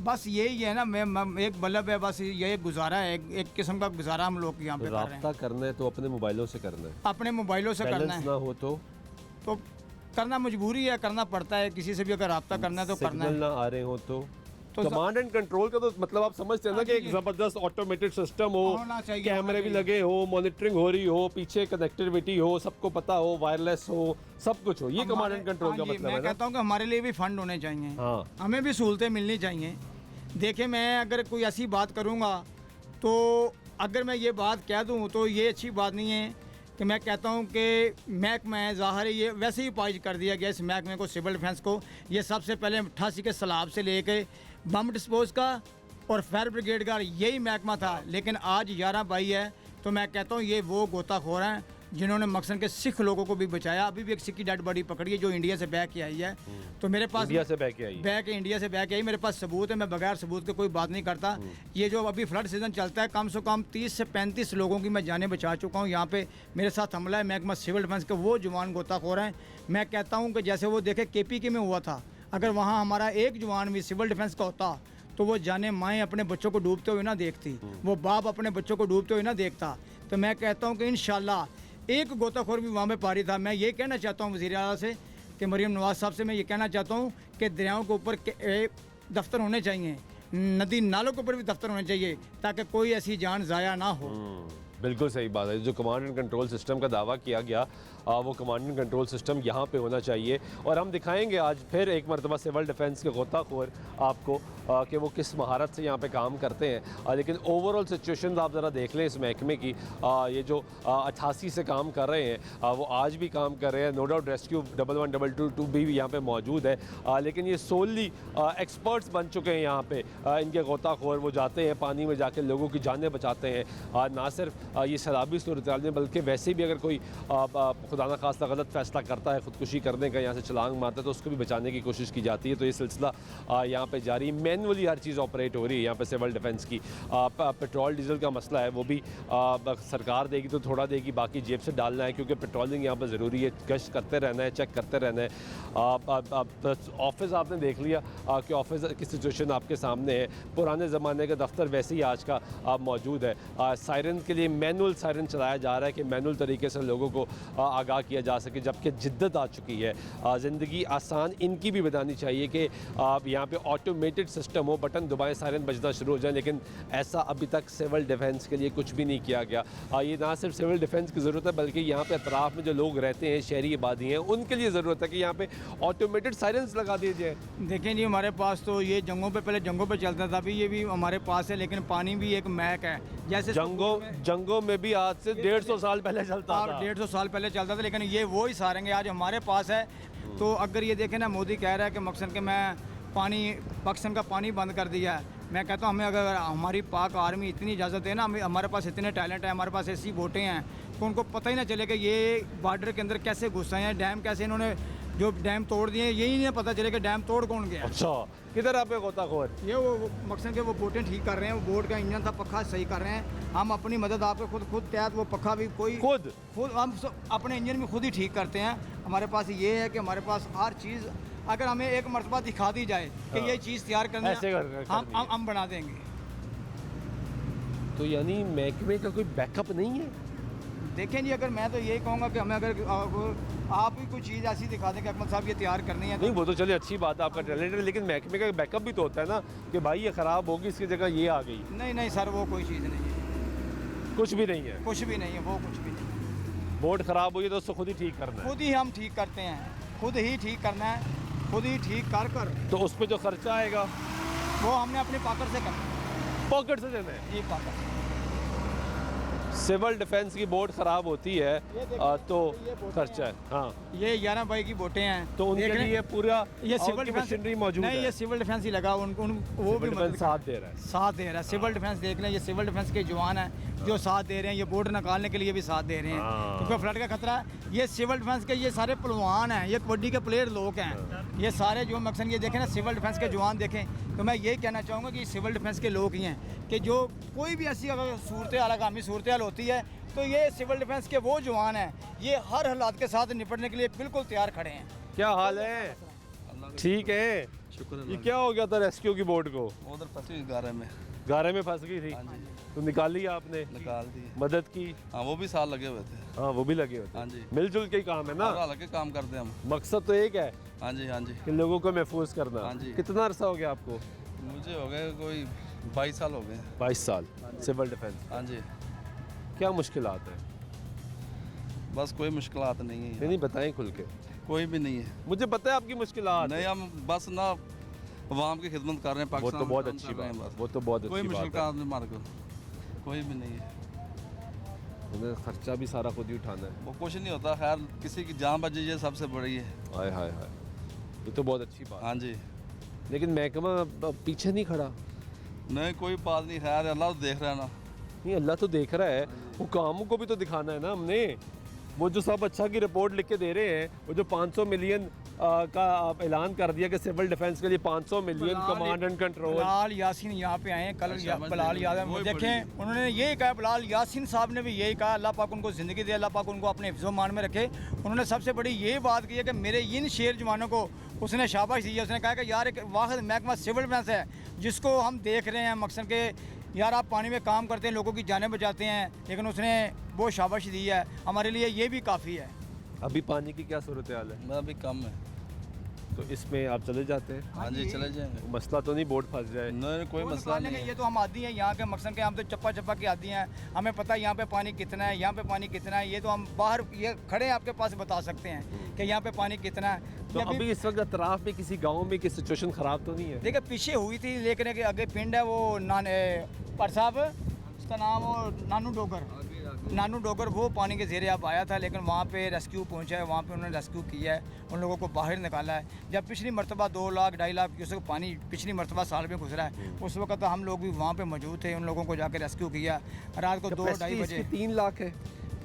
बस यही है ना, मैं एक बल्ब है, बस ये गुजारा है, एक किस्म का गुजारा हम लोग यहाँ पे कर रहे हैं। राब्ता करना है तो अपने मोबाइलों से करना है, अपने मोबाइलों से करना बैलेंस है ना हो तो करना मजबूरी है, करना पड़ता है। किसी से भी अगर रब्ता करना है तो करना सिग्नल है। ना आ रहे हो तो तो कमांड एंड कंट्रोल का तो मतलब आप समझते हैं ना हाँ कि जी, एक जी। जबरदस्त ऑटोमेटेड सिस्टम हो, होना चाहिए, कैमरे होना भी चाहिए। लगे हो, मॉनिटरिंग हो रही हो, पीछे कनेक्टिविटी हो, सबको पता हो, वायरलेस हो, सब कुछ हो। ये कमांड एंड कंट्रोल का हाँ जी, मतलब है मैं ना। कहता हूँ कि हमारे लिए भी फंड होने चाहिए, हाँ, हमें भी सहूलतें मिलनी चाहिए। देखिए मैं अगर कोई ऐसी बात करूँगा तो अगर मैं ये बात कह दूँ तो ये अच्छी बात नहीं है कि मैं कहता हूँ कि महकमा है, ज़ाहिर है ये वैसे ही पाइज कर दिया गया इस महकमे को, सिविल डिफेंस को। ये सबसे पहले 88 के सैलाब से लेके बम डिस्पोज का और फायर ब्रिगेड का यही महकमा था। लेकिन आज 11 भाई है, तो मैं कहता हूँ ये वो गोताखोर हैं जिन्होंने मकसद के सिख लोगों को भी बचाया। अभी भी एक सिख की डेड बॉडी पकड़ी है जो इंडिया से बैक के आई है। तो मेरे पास इंडिया से बैक आई। इंडिया से बैक आई, मेरे पास सबूत है, मैं बगैर सबूत के कोई बात नहीं करता। ये जो अभी फ्लड सीजन चलता है, कम से कम 30 से 35 लोगों की मैं जानें बचा चुका हूँ। यहाँ पे मेरे साथ हमला है महकमा सिविल डिफेंस के, वो जवान गोताखोर हैं। मैं कहता हूँ कि जैसे वो देखे KPK में हुआ था, अगर वहाँ हमारा एक जवान भी सिविल डिफेंस का होता तो वो जाने माएँ अपने बच्चों को डूबते हुए ना देखती, वो बाप अपने बच्चों को डूबते हुए ना देखता। तो मैं कहता हूँ कि इंशाल्लाह एक गोताखोर भी वहाँ पे पारी था। मैं ये कहना चाहता हूँ वज़ीर आला से कि मरीम नवाज़ साहब से मैं ये कहना चाहता हूँ कि दरियाओं के ऊपर दफ्तर होने चाहिए, नदी नालों के ऊपर भी दफ्तर होने चाहिए, ताकि कोई ऐसी जान ज़ाया ना हो। बिल्कुल सही बात है। जो कमांड एंड कंट्रोल सिस्टम का दावा किया गया वो कमांड एंड कंट्रोल सिस्टम यहाँ पे होना चाहिए। और हम दिखाएंगे आज फिर एक मरतबा सिविल डिफेंस के गोताखोर आपको कि वो किस महारत से यहाँ पे काम करते हैं। लेकिन ओवरऑल सिचुएशन आप ज़रा देख लें इस महकमे की। ये जो 88 से काम कर रहे हैं वो आज भी काम कर रहे हैं। नो डाउट रेस्क्यू 11-122 भी यहाँ पे मौजूद है, लेकिन ये सोलली एक्सपर्ट्स बन चुके हैं यहाँ पे। इनके गोताखोर वो जाते हैं पानी में जाके लोगों की जानें बचाते हैं। ना सिर्फ ये सैलाबी सूरत हाल में, बल्कि वैसे भी अगर कोई खुदा न खास्ता गलत फैसला करता है ख़ुदकुशी करने का, यहाँ से छलांग मारता है, तो उसको भी बचाने की कोशिश की जाती है। तो ये सिलसिला यहाँ पे जारी, मैनुअली हर चीज़ ऑपरेट हो रही है यहाँ पे सिविल डिफेंस की। पेट्रोल डीजल का मसला है, वो भी सरकार देगी तो थोड़ा देगी, बाकी जेब से डालना है, क्योंकि पेट्रोलिंग यहाँ पर ज़रूरी है, गश्त करते रहना है, चेक करते रहना है। ऑफिस आपने देख लिया कि ऑफिस की सिचुएशन आपके सामने है। पुराने ज़माने का दफ्तर वैसे ही आज का मौजूद है। सायरन के लिए मैनुअल सायरन चलाया जा रहा है कि मैनुअल तरीके से लोगों को आगाह किया जा सके, जबकि जिद्दत आ चुकी है। ज़िंदगी आसान इनकी भी बतानी चाहिए कि यहाँ पे ऑटोमेटेड सिस्टम हो, बटन दबाएं सायरन बजना शुरू हो जाए, लेकिन ऐसा अभी तक सिविल डिफेंस के लिए कुछ भी नहीं किया गया। ये ना सिर्फ सिविल डिफेंस की ज़रूरत है, बल्कि यहाँ पे अतराफ़ में जो लोग रहते हैं, शहरी आबादी हैं, उनके लिए ज़रूरत है कि यहाँ पे ऑटोमेटेड सायरन्स लगा दिए जाए। देखें जी, हमारे पास तो ये जंगों पे पहले जंगों पे चलता था, अभी ये भी हमारे पास है, लेकिन पानी भी एक महक है। जैसे जंगों में भी आज से 150 साल पहले चलता था। 150 साल पहले चलता था, लेकिन ये वो ही सारंग आज हमारे पास है। तो अगर ये देखें ना, मोदी कह रहा है कि मकसद के मैं पाकिस्तान का पानी बंद कर दिया है। मैं कहता हूँ हमें अगर हमारी पाक आर्मी इतनी इजाज़त है ना, हमारे पास इतने टैलेंट है, हमारे पास ऐसी बोटें हैं कि उनको पता ही ना चले कि ये बॉर्डर के अंदर कैसे घुस आए हैं, डैम कैसे इन्होंने जो डैम तोड़ दिए, यही नहीं पता चले कि डैम तोड़ कौन गया। अच्छा, किधर आप गोताखोर? ये वो मकसद के वो बोटें ठीक कर रहे हैं, वो बोट का इंजन था पक्का सही कर रहे हैं। हम अपनी मदद आपके खुद तहत वो पक्का भी खुद हम अपने इंजन भी खुद ही ठीक करते हैं। हमारे पास ये है कि हमारे पास हर चीज़ अगर हमें एक मरतबा दिखा दी जाए कि ये चीज़ तैयार करनी है, हम बना देंगे। तो यानी महकमे का कोई बैकअप नहीं है? देखें जी, अगर मैं तो यही कहूँगा कि हमें अगर आप ही कोई चीज़ ऐसी दिखा दें कि अकमल साहब ये तैयार करनी है, नहीं वो तो चलिए अच्छी बात है, आपका टैलेंट है, लेकिन महकमे का बैकअप भी तो होता है ना कि भाई ये ख़राब होगी, इसकी जगह ये आ गई। नहीं सर, वो कोई चीज़ नहीं है, कुछ भी नहीं है, कुछ भी नहीं है, वो कुछ भी नहीं। बोट ख़राब हुई है तो उसको खुद ही ठीक करना है, खुद ही हम ठीक करते हैं, खुद ही ठीक करना है, खुद ही ठीक कर तो उस पर जो खर्चा आएगा वो हमने अपने पॉकेट से करना, पॉकेट से देना है। ये पॉकेट। सिविल डिफेंस की बोट ख़राब होती है तो खर्चा है। हाँ, ये 11 बाई की बोटें हैं, तो उनके लिए पूरा ये सिविल डिफेंस मौजूद है। नहीं, ये सिविल डिफेंस ही लगा, वो भी मदद साथ दे रहा है। सिविल डिफेंस देख लें, ये सिविल डिफेंस के जवान हैं जो साथ दे रहे हैं, ये बोट निकालने के लिए भी साथ दे रहे हैं, क्योंकि फ्लड का खतरा है। ये सिविल डिफेंस के ये सारे पहलवान हैं, ये कबड्डी के प्लेयर लोग हैं, ये सारे जो मकसद ये देखें ना, सिविल डिफेंस के जवान देखें, तो मैं यही कहना चाहूँगा कि सिविल डिफेंस के लोग ही हैं कि जो कोई भी ऐसी अगर आगामी सूरत हाल होती है तो ये सिविल डिफेंस के वो जवान हैं, ये हर हालात के साथ निपटने के लिए बिल्कुल तैयार खड़े हैं। क्या हाल है? ठीक है, शुक्र। ये क्या हो गया था रेस्क्यू की बोट को? उधर फंसी हुई गारे में फंस गई थी, तो निकाल लिया आपने? निकाल दी, मदद की? हाँ वो भी साल लगे हुए थे। हाँ वो भी लगे होते। हाँ जी, मिलजुल के ही काम है ना, लगे काम करते हैं हम। मकसद तो एक है। हाँ जी, हाँ जी, कि लोगों को महफूज करना। हाँ जी। कितना अरसा हो गया आपको? मुझे हो गए कोई 22 साल हो गए। 22 साल सिविल डिफेंस। हाँ जी। क्या मुश्किलात है? बस कोई मुश्किलात नहीं है, नहीं बताएं खुल के। कोई भी नहीं है, मुझे पता है आपकी मुश्किलात नहीं, हम बस ना अवाम की खिदमत कर रहे हैं, वो पाकिस्तान तो बहुत में काम अच्छी कर रहे बात हैं है, बस। वो तो बहुत कोई अच्छी बात मुश्किल है। काम नहीं हमारे को, कोई भी नहीं है। उन्हें खर्चा भी सारा खुद ही उठाना है। वो कुछ नहीं होता, खैर किसी की जान बच जाए सबसे बड़ी है। हाय हाय हाय, ये तो बहुत अच्छी बात। हाँ जी, लेकिन महकमा पीछे नहीं खड़ा? नहीं कोई बात नहीं, खैर अल्लाह तो देख रहा है ना। नहीं, अल्लाह तो देख रहा है, वो कामों को भी तो दिखाना है ना हमने। वो जो सब अच्छा की रिपोर्ट लिख के दे रहे हैं, वो जो 500 मिलियन का ऐलान कर दिया कि सिविल डिफेंस के लिए 500 million command and control. Bilal Yasin यहाँ पे आए हैं कल, बिलाल यादव देखें, उन्होंने यही कहा, बिलाल यासीन साहब ने भी यही कहा, अल्लाह पाक उनको ज़िंदगी दे, अल्लाह पाक उनको अपने हिफ्ज़ मान में रखे। उन्होंने सबसे बड़ी ये बात की है कि मेरे इन शेर जवानों को उसने शाबाश दी है। उसने कहा कि यार एक वाहिद महकमा सिविल डिफेंस है जिसको हम देख रहे हैं, मकसद के यार आप पानी में काम करते हैं, लोगों की जानें बचाते हैं, लेकिन उसने वो शाबाश दी है, हमारे लिए ये भी काफ़ी है। अभी पानी की क्या सूरत हाल है? मैं अभी कम है, तो इसमें आप चले जाते हैं? हाँ जी चले जाएंगे। मसला तो नहीं बोट फंस जाए? नहीं कोई मसला नहीं है। ये तो हम आदी हैं यहाँ के, मकसद के हम तो चप्पा के आदी हैं, हमें पता है यहाँ पे पानी कितना है, यहाँ पे पानी कितना है। ये तो हम बाहर ये खड़े आपके पास बता सकते हैं कि यहाँ पे पानी कितना है। तो अभी इस वक्त अतराफ में किसी गांव में की सिचुएशन ख़राब तो नहीं है? देखिए पीछे हुई थी, लेकिन एक आगे पिंड है वो पर साहब, उसका नाम वो नानू डोगर, वो पानी के ज़ेरे अब आया था, लेकिन वहाँ पे रेस्क्यू पहुँचा है, वहाँ पे उन्होंने रेस्क्यू किया है, उन लोगों को बाहर निकाला है। जब पिछली मरतबा 2 लाख 2.5 लाख क्यूसेक पानी पिछली मरतबा साल में गुजरा है, उस वक्त हम लोग भी वहाँ पे मौजूद थे, उन लोगों को जाकर रेस्क्यू किया। रात को 2-2.5 बजे 3 लाख है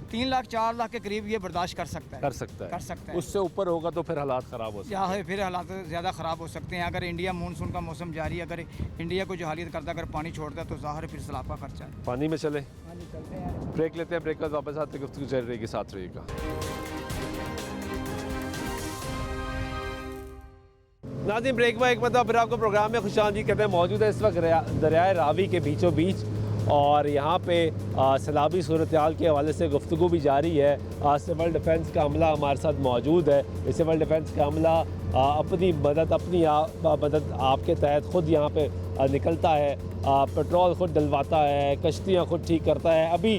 3 लाख 4 लाख के करीब ये बर्दाश्त कर सकता है। कर सकता है। कर सकता है। उससे ऊपर होगा तो फिर हालात ख़राब हो सकते हैं। या है फिर हालात ज़्यादा ख़राब हो सकते हैं। अगर इंडिया मानसून का मौसम जारी है, अगर इंडिया को जहालियत करता है, अगर पानी छोड़ता है तो ज़ाहिर है फिर सैलाब का खर्चा है। पानी में चले, हाँ जी, चलते हैं। ब्रेक लेते हैं, ब्रेक के बाद वापस आते हैं, गुफ्तगू चल रहेगी, साथ रहिएगा। नाज़रीन, ब्रेक में एक मतलब फिर आपको प्रोग्राम में खुशामदीद कहते हैं। मौजूद है इस वक्त दरियाए रावी के बीचों बीच और यहाँ पे सैलाबी सूरत-ए-हाल के हवाले से गुफ्तगू भी जारी है। सिविल डिफेंस का अमला हमारे साथ मौजूद है। सिविल डिफेंस का अमला अपनी मदद आपके तहत ख़ुद यहाँ पे निकलता है, पेट्रोल ख़ुद डलवाता है, कश्तियाँ ख़ुद ठीक करता है। अभी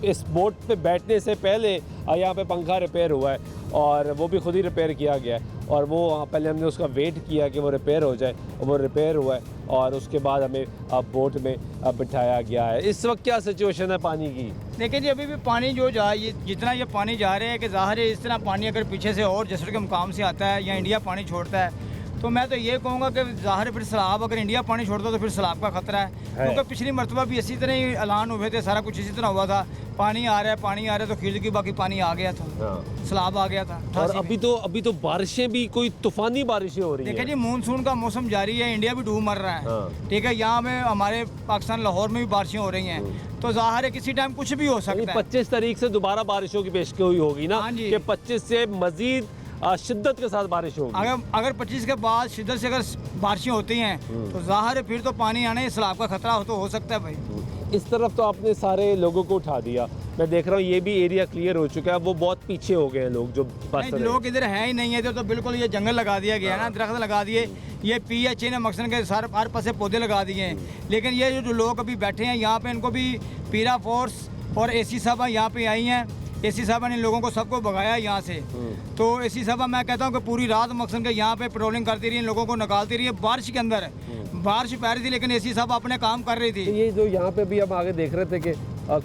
इस बोट पे बैठने से पहले यहाँ पे पंखा रिपेयर हुआ है और वो भी ख़ुद ही रिपेयर किया गया है और वो पहले हमने उसका वेट किया कि वो रिपेयर हो जाए और वो रिपेयर हुआ है और उसके बाद हमें बोट में बिठाया गया है। इस वक्त क्या सिचुएशन है पानी की? देखिए जी, अभी भी पानी जो ये जितना ये पानी जा रहा है कि ज़ाहिर है इस तरह पानी अगर पीछे से और जसर के मुकाम से आता है या इंडिया पानी छोड़ता है तो मैं तो ये कहूँगा कि ज़ाहिर है फिर सैलाब, अगर इंडिया पानी छोड़ता है तो फिर सैलाब का ख़तरा है। क्योंकि पिछली मरतबा भी इसी तरह ही ऐलान हुए थे, सारा कुछ इसी तरह हुआ था, पानी आ रहा है पानी आ रहा है, तो खीर की बाकी पानी आ गया था, सैलाब आ गया था। और अभी तो बारिशें भी कोई तूफ़ानी बारिशें हो रही हैं। देखिए जी, मानसून का मौसम जारी है, इंडिया भी डूब मर रहा है, ठीक है। यहाँ में हमारे पाकिस्तान लाहौर में भी बारिशें हो रही हैं, तो ज़ाहिर है किसी टाइम कुछ भी हो सकता है। 25 तारीख से दोबारा बारिशों की पेशगोई होगी ना, हाँ जी। कि 25 से मजीद शिद्दत के साथ बारिश होगी। अगर 25 के बाद शिद्दत से अगर बारिशें होती हैं तो ज़ाहिर है फिर तो पानी आने सैलाब का खतरा हो सकता है भाई। इस तरफ तो आपने सारे लोगों को उठा दिया, मैं देख रहा हूँ ये भी एरिया क्लियर हो चुका है, वो बहुत पीछे हो गए हैं लोग जो बस नहीं, लोग इधर है ही नहीं है, तो बिल्कुल ये जंगल लगा दिया गया है ना, दरख्त लगा दिए, ये PHA ने मकसद के हर पासे पौधे लगा दिए हैं। लेकिन ये जो लोग अभी बैठे हैं यहाँ पे, इनको भी पीरा फोर्स और AC साहबा यहाँ पे आई हैं। AC साहबा ने लोगों को सबको भगाया यहाँ से, तो AC साहबा मैं कहता हूँ कि पूरी रात मकसद के यहाँ पे पेट्रोलिंग करती रही, लोगों को निकालती रही है। बारिश के अंदर बारिश पै रही थी लेकिन AC साहबा अपने काम कर रही थी। ये जो यहाँ पे भी हम आगे देख रहे थे कि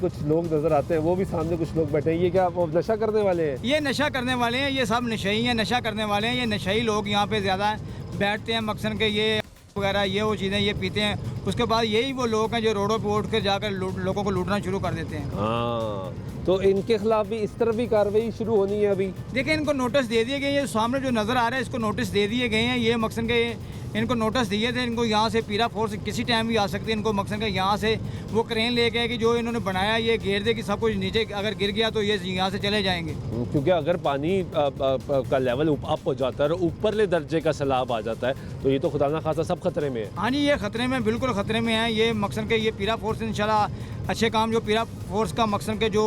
कुछ लोग नजर आते हैं, वो भी सामने कुछ लोग बैठे हैं, ये क्या वो नशा करने वाले हैं? ये नशा करने वाले हैं, ये सब नशई हैं, नशा करने वाले हैं। ये नशई लोग यहाँ पे ज़्यादा बैठते हैं, मकसद के ये वगैरह ये वो चीज़ें ये पीते हैं। उसके बाद यही वो लोग हैं जो रोडों पे उठ कर जाकर लोगों को लूटना शुरू कर देते हैं। हाँ, तो इनके खिलाफ भी इस तरह भी कार्रवाई शुरू होनी है अभी? देखिए, इनको नोटिस दे दिए गए, ये सामने जो नज़र आ रहा है इसको नोटिस दे दिए गए हैं। ये मकसद के इनको नोटिस दिए थे, इनको यहाँ से पीरा फोर्स किसी टाइम भी आ सकती है। इनको मकसद के यहाँ से वो क्रेन लेके आए कि जो इन्होंने बनाया ये घेर दे कि सब कुछ नीचे अगर गिर गया तो ये यहाँ से चले जाएंगे। क्योंकि अगर पानी का लेवल अप हो जाता है और ऊपरले दर्जे का सैलाब आ जाता है तो ये तो खुदा ना खासा सब खतरे में है। हाँ जी, ये खतरे में, बिल्कुल खतरे में है। ये मकसद के ये पीरा फोर्स इंशाल्लाह अच्छे काम, जो पीरा फोर्स का मकसद के जो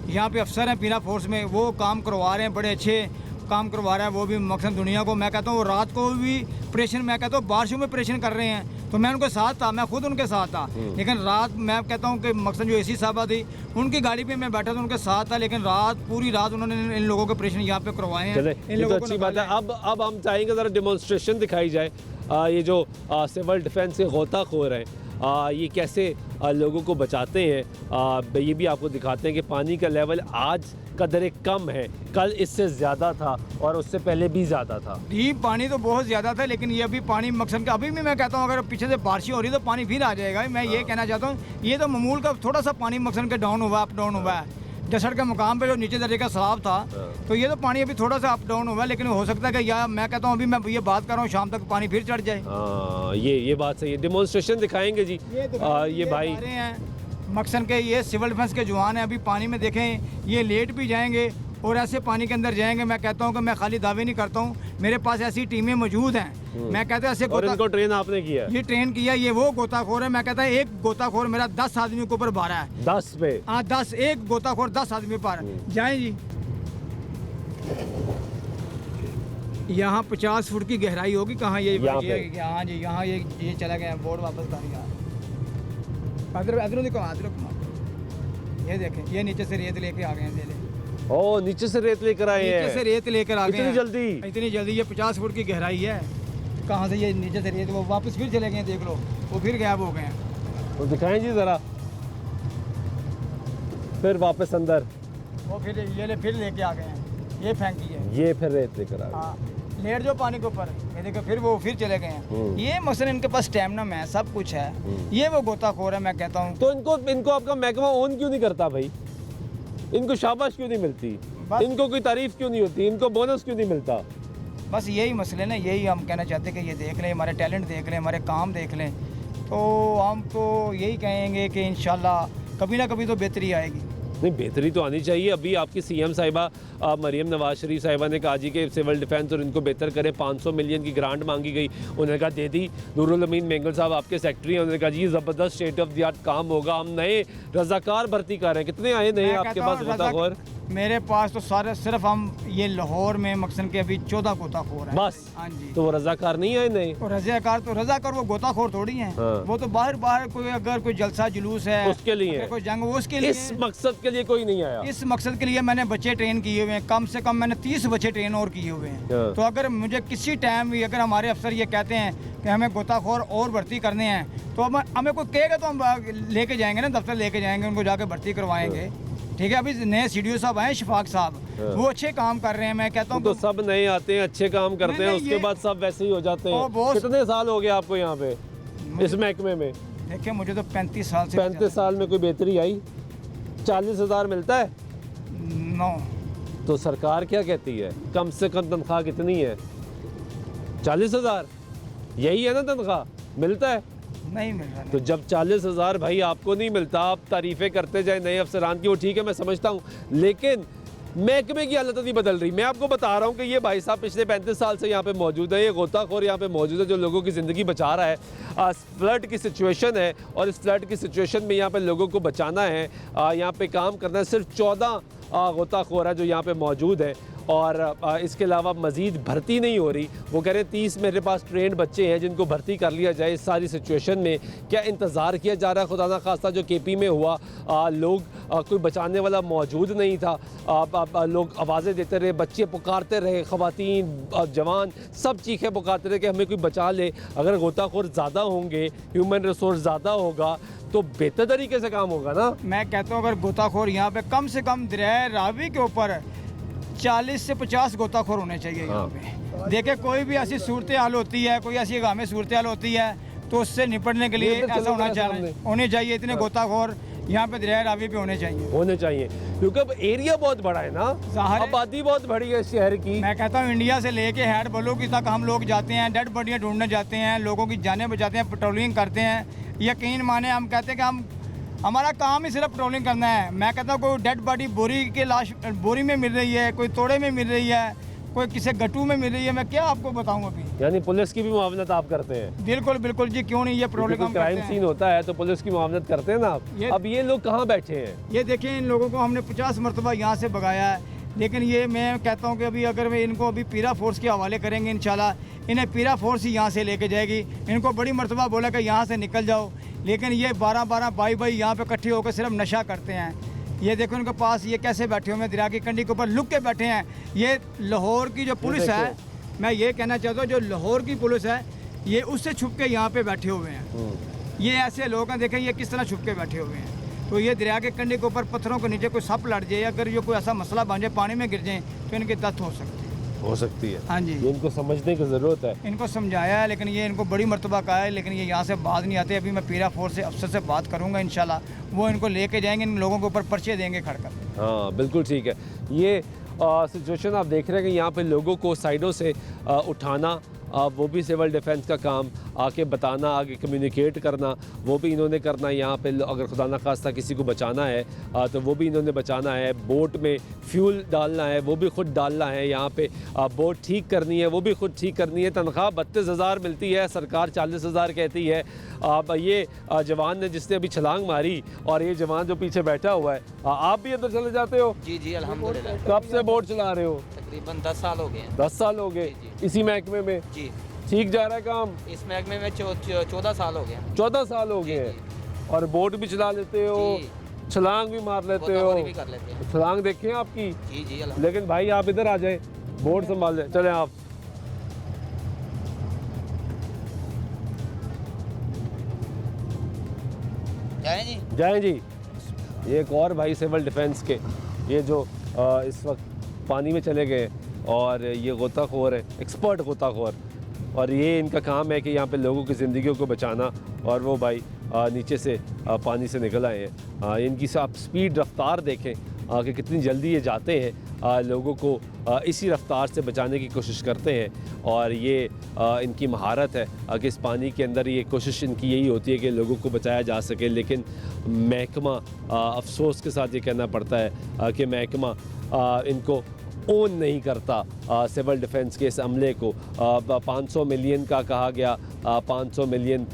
यहाँ पे अफसर हैं पीरा फोर्स में, वो काम करवा रहे हैं, बड़े अच्छे काम करवा रहा है। वो भी मकसद दुनिया को मैं कहता हूँ, रात को भी ऑपरेशन, मैं कहता हूँ बारिशों में ऑपरेशन कर रहे हैं। तो मैं उनके साथ था, मैं खुद उनके साथ था, लेकिन रात मैं कहता हूँ कि मकसद जो AC साहबा थी उनकी गाड़ी पे मैं बैठा था, उनके साथ था, लेकिन रात पूरी रात उन्होंने इन लोगों के ऑपरेशन यहाँ पे करवाए हैं। चले, ये तो अच्छी बात है। अब हम चाहेंगे ज़रा डेमोन्स्ट्रेशन दिखाई जाए। ये जो सिविल डिफेंस के गोताखोर हैं, ये कैसे लोगों को बचाते हैं, ये भी आपको दिखाते हैं कि पानी का लेवल आज कदर कम है, कल इससे ज़्यादा था और उससे पहले भी ज़्यादा था। जी, पानी तो बहुत ज़्यादा था, लेकिन ये अभी पानी मकसद का अभी भी मैं कहता हूँ अगर पीछे से बारिशें हो रही तो पानी फिर आ जाएगा। मैं ये कहना चाहता हूँ, ये तो मामूल का थोड़ा सा पानी मकसद का डाउन हुआ, अप डाउन हुआ है। जसड़ के मुकाम पे जो नीचे दर्जे का सैलाब था, तो ये तो पानी अभी थोड़ा सा अप डाउन हुआ है, लेकिन हो सकता है कि या मैं कहता हूँ अभी मैं ये बात कर रहा हूँ शाम तक पानी फिर चढ़ जाए। ये बात सही है। डेमोन्स्ट्रेशन दिखाएंगे जी। ये भाई मकसद के ये सिविल डिफेंस के जवान हैं, अभी पानी में देखें ये लेट भी जाएंगे और ऐसे पानी के अंदर जाएंगे। मैं कहता हूँ कि मैं खाली दावे नहीं करता हूँ, मेरे पास ऐसी टीमें मौजूद हैं। मैं कहता हूँ ऐसे और इनको ट्रेन आपने किया? ये ट्रेन किया, ये वो गोताखोर है। मैं कहता हूँ एक गोताखोर मेरा 10 आदमी के ऊपर भारा है। 10 पे? हाँ, 10, एक गोताखोर 10 आदमी पर जाए जी। यहाँ 50 फुट की गहराई होगी। कहाँ ये? हाँ जी, यहाँ ये चला गया बोर्ड, वापस कर गया। देखो, ये देखें, ये नीचे से रेत लेके आ गए हैं। ओ, नीचे से रेत लेकर आए हैं? नीचे से रेत लेकर आ गए हैं। इतनी जल्दी? ये 50 फुट की गहराई है। कहाँ से ये नीचे से रेत, वो वापस फिर चले गए, देख लो, वो फिर गायब हो गए हैं। तो दिखाएं जी ज़रा, फिर वापस अंदर, वो फिर ये फिर लेके आ गए हैं, ये फेंकी है, ये फिर रेत लेकर आ गए। हाँ, लेट जो पानी के ऊपर, ये देखो फिर वो फिर चले गए हैं। ये मसलन इनके पास स्टैमिना है, सब कुछ है। ये वो गोताखोर है, मैं कहता हूँ। तो इनको आपका महकमा ऑन क्यों नहीं करता भाई? इनको शाबाश क्यों नहीं मिलती, बस- इनको कोई तारीफ क्यों नहीं होती, इनको बोनस क्यों नहीं मिलता? बस यही मसले ना, यही हम कहना चाहते हैं कि ये देख लें, हमारे टैलेंट देख लें, हमारे काम देख लें, तो हम तो यही कहेंगे कि इंशाल्लाह कभी ना कभी तो बेहतरी आएगी। नहीं, बेहतरी तो आनी चाहिए। अभी आपकी सीएम साहिबा मरीम नवाज शरीफ साहिबा ने कहा जी कि सिविल डिफेंस और इनको बेहतर करें, 500 मिलियन की ग्रांट मांगी गई, उन्होंने कहा दे दी। नूरुल अमीन मेंगल साहब आपके सेक्रेटरी हैं, उन्होंने कहा जी ज़बरदस्त स्टेट ऑफ द आर्ट काम होगा, हम नए रजाकार भर्ती कर रहे हैं। कितने आए नए मैं आपके कहता पास हूँ गोताखोर? मेरे पास तो सारे सिर्फ हम ये लाहौर में मकसन के अभी 14 गोताखोर हैं। बस। हाँ जी। तो वो रजाकार नहीं आए नए? और रजाकार वो गोताखोर थोड़ी हैं। हाँ। वो तो बाहर कोई अगर कोई जलसा जुलूस है उसके लिए अगर कोई जंग वो उसके लिए इस मकसद के लिए कोई नहीं आया। इस मकसद के लिए मैंने बच्चे ट्रेन किए हुए हैं, कम से कम मैंने 30 बच्चे ट्रेन और किए हुए हैं। हाँ। तो अगर मुझे किसी टाइम भी अगर हमारे अफसर ये कहते हैं कि हमें गोताखोर और भर्ती करने हैं, तो हमें कोई कहेगा तो हम लेके जाएंगे ना, दफ्तर लेके जाएंगे, उनको जाके भर्ती करवाएंगे। ठीक है, अभी नए सीडीओ साहब आए शफाक साहब, वो अच्छे काम कर रहे हैं। मैं कहता हूँ तो सब नए आते हैं, अच्छे काम करते हैं, नहीं, उसके ये- बाद सब वैसे ही हो जाते ओ, हैं। बहुत- कितने साल हो गए आपको यहाँ पे इस महकमे में? देखिए मुझे तो 35 साल से 35 साल में कोई बेहतरी आई? 40,000 मिलता है? 9 तो सरकार क्या कहती है कम से कम तनख्वाह कितनी है? 40,000 यही है ना तनख्वाह, मिलता है? नहीं मिल रहा। तो जब 40,000 भाई आपको नहीं मिलता, आप तारीफें करते जाए नए अफसरान की, वो ठीक है मैं समझता हूँ, लेकिन महकमे की हालत नहीं बदल रही। मैं आपको बता रहा हूँ कि ये भाई साहब पिछले 35 साल से यहाँ पे मौजूद है, ये गोताखोर यहाँ पे मौजूद है जो लोगों की ज़िंदगी बचा रहा है। फ्लड की सिचुएशन है और इस फ्लड की सिचुएशन में यहाँ पे लोगों को बचाना है, यहाँ पे काम करना है। सिर्फ 14 गोताखोर है जो यहाँ पे मौजूद है और इसके अलावा मज़ीद भर्ती नहीं हो रही। वो कह रहे हैं 30 मेरे पास ट्रेंड बच्चे हैं जिनको भर्ती कर लिया जाए। इस सारी सिचुएशन में क्या इंतज़ार किया जा रहा है? खुदा ना खास्ता जो केपी में हुआ, लोग कोई बचाने वाला मौजूद नहीं था, लोग आवाज़ें देते रहे, बच्चे पुकारते रहे, ख़वातीन जवान सब चीखें पुकारते रहे कि हमें कोई बचा ले। अगर गोताखोर ज़्यादा होंगे, ह्यूमन रिसोर्स ज़्यादा होगा तो बेहतर तरीके से काम होगा ना। मैं कहता हूँ अगर गोताखोर यहाँ पे कम से कम दरिया रावी के ऊपर 40 से 50 गोताखोर होने चाहिए यहाँ पे। देखिए कोई भी ऐसी सूरत हाल होती है, कोई ऐसी गाँव में सूरत हाल होती है, तो उससे निपटने के लिए ऐसा होने चाहिए इतने गोताखोर यहाँ पे दरिया रावी पे होने चाहिए। क्योंकि अब एरिया बहुत बड़ा है ना, आबादी बहुत बड़ी है शहर की। मैं कहता हूँ इंडिया से लेके हेड बलोगी तक हम लोग जाते हैं, डेड बॉडियाँ ढूंढने जाते हैं, लोगों की जानें बचाते हैं, पेट्रोलिंग करते हैं। यकीन माने हम कहते हैं कि हमारा काम ही सिर्फ पेट्रोलिंग करना है। मैं कहता हूँ कोई डेड बॉडी बोरी के लाश बोरी में मिल रही है, कोई तोड़े में मिल रही है, कोई किसी गट्टू में मिल रही है, मैं क्या आपको बताऊँ अभी। यानी पुलिस की भी मुआवनत आप करते हैं? बिल्कुल बिल्कुल जी, क्यों नहीं, ये पेट्रोलिंग हम क्राइम करते सीन हैं। होता है तो पुलिस की मुआवनत करते हैं ना आप। अब ये लोग कहाँ बैठे हैं? ये देखिए इन लोगों को हमने 50 मरतबा यहाँ से भगाया है, लेकिन ये मैं कहता हूँ कि अभी अगर वे इनको अभी पीरा फोर्स के हवाले करेंगे इंशाल्लाह, इन्हें पीरा फोर्स ही यहाँ से लेके जाएगी। इनको बड़ी मरतबा बोला कि यहाँ से निकल जाओ, लेकिन ये 12-12 बाई यहाँ पे इकट्ठे होकर सिर्फ नशा करते हैं। ये देखो इनके पास ये कैसे बैठे हुए हैं, दरिया की कंडी के ऊपर लुक के बैठे हैं। ये लाहौर की जो पुलिस है, मैं ये कहना चाहता हूँ जो लाहौर की पुलिस है, ये उससे छुप के यहाँ पे बैठे हुए हैं। ये ऐसे लोग हैं, देखें ये किस तरह छुप के बैठे हुए हैं। तो ये दरिया के कंढे के ऊपर पत्थरों के नीचे कोई सप लड़ जाए, अगर ये कोई ऐसा मसला बन जाए, पानी में गिर जाए, तो इनकी डेथ हो सकती है। हाँ जी, ये इनको समझने की ज़रूरत है। इनको समझाया है, लेकिन ये इनको बड़ी मरतबा कहा है, लेकिन ये यहाँ से बात नहीं आते। अभी मैं पीरा फोर्स से अफसर से बात करूँगा इंशाल्लाह, वो इनको लेके जाएंगे, इन लोगों के ऊपर पर्चे देंगे खड़कर। हाँ बिल्कुल ठीक है। ये सिचुएशन आप देख रहे हैं कि यहाँ पे लोगों को साइडों से उठाना, वो भी सिविल डिफेंस का काम, आके बताना, आगे कम्युनिकेट करना, वो भी इन्होंने करना है। यहाँ पे अगर खुदा न खास्ता किसी को बचाना है तो वो भी इन्होंने बचाना है। बोट में फ्यूल डालना है, वो भी ख़ुद डालना है। यहाँ पे बोट ठीक करनी है, वो भी ख़ुद ठीक करनी है। तनख्वाह 32,000 मिलती है, सरकार 40,000 कहती है। ये जवान ने जिसने अभी छलांग मारी, और ये जवान जो पीछे बैठा हुआ है, आप भी अंदर चले जाते हो? जी जी अल्हम्दुलिल्लाह। कब से बोट चला रहे हो? तकरीबन 10 साल हो गए हैं। 10 साल हो गए इसी महकमे में? जी। ठीक जा रहा है काम? इस महकमे में 14 साल हो गए हैं। 14 साल हो गए हैं। और बोट भी चला लेते हो, छलांग भी मार लेते हो? भी कर लेते हैं। छलांग देखे हैं आपकी? जी जी लेकिन भाई आप इधर आ जाए, बोट संभाल लें। चले आप। जाएं जी। जाएं जी। ये एक और भाई सिविल डिफेंस के, ये जो इस वक्त पानी में चले गए, और ये गोताखोर है, एक्सपर्ट गोताखोर, और ये इनका काम है कि यहाँ पे लोगों की ज़िंदगियों को बचाना। और वो भाई नीचे से पानी से निकल आए हैं। इनकी आप स्पीड रफ्तार देखें, कि कितनी जल्दी ये जाते हैं, लोगों को इसी रफ्तार से बचाने की कोशिश करते हैं। और ये इनकी महारत है कि इस पानी के अंदर ये कोशिश इनकी यही होती है कि लोगों को बचाया जा सके। लेकिन महकमा अफसोस के साथ ये कहना पड़ता है कि महकमा इनको ओन नहीं करता सिविल डिफेंस के इस अमले को। 500 मिलियन का कहा गया, 500 मिलियन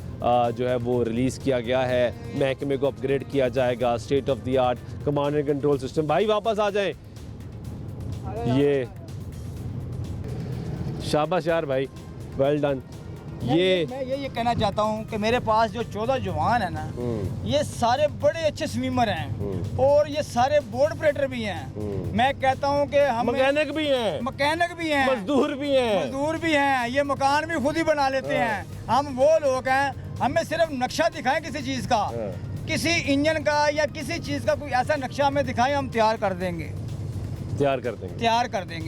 जो है वो रिलीज़ किया गया है। महकमे को अपग्रेड किया जाएगा, state of the art command and control system. भाई वापस आ जाएं। ये शाबाश यार भाई, वेल डन। ये मैं ये कहना चाहता हूँ कि मेरे पास जो 14 जवान है ना, ये सारे बड़े अच्छे स्विमर हैं और ये सारे बोर्ड ऑपरेटर भी हैं। मैं कहता हूँ कि हम मैकेनिक भी हैं, मजदूर भी हैं, ये मकान भी खुद ही बना लेते हैं। हम वो लोग हैं, हमें सिर्फ नक्शा दिखाएं किसी चीज़ का, किसी इंजन का या किसी चीज़ का कोई ऐसा नक्शा हमें दिखाएं, हम तैयार कर देंगे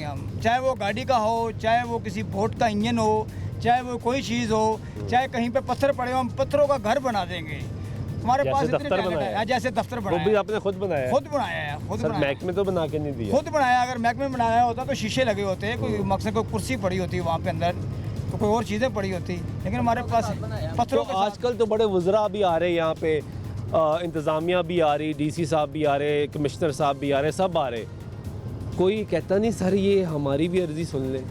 हम। चाहे वो गाड़ी का हो, चाहे वो किसी बोट का इंजन हो, चाहे वो कोई चीज़ हो, चाहे कहीं पे पत्थर पड़े हो, हम पत्थरों का घर बना देंगे। हमारे पास इतने टैलेंट है। जैसे दफ्तर बनाया, वो भी आपने खुद बनाया है? खुद बनाया है, खुद बनाया। महकमे तो बना के नहीं दिया? खुद बनाया। अगर महकमे में बनाया होता तो शीशे लगे होते, कोई मकसद कोई कुर्सी पड़ी होती वहाँ पे अंदर, तो कोई और चीज़ें पड़ी होती, लेकिन हमारे पास पत्थरों तो आजकल तो बड़े वज़रा भी आ रहे हैं यहाँ पे, इंतज़ामिया भी आ रही, डीसी साहब भी आ रहे, कमिश्नर साहब भी आ रहे, सब आ रहे। कोई कहता नहीं सर ये हमारी भी अर्जी सुन ले?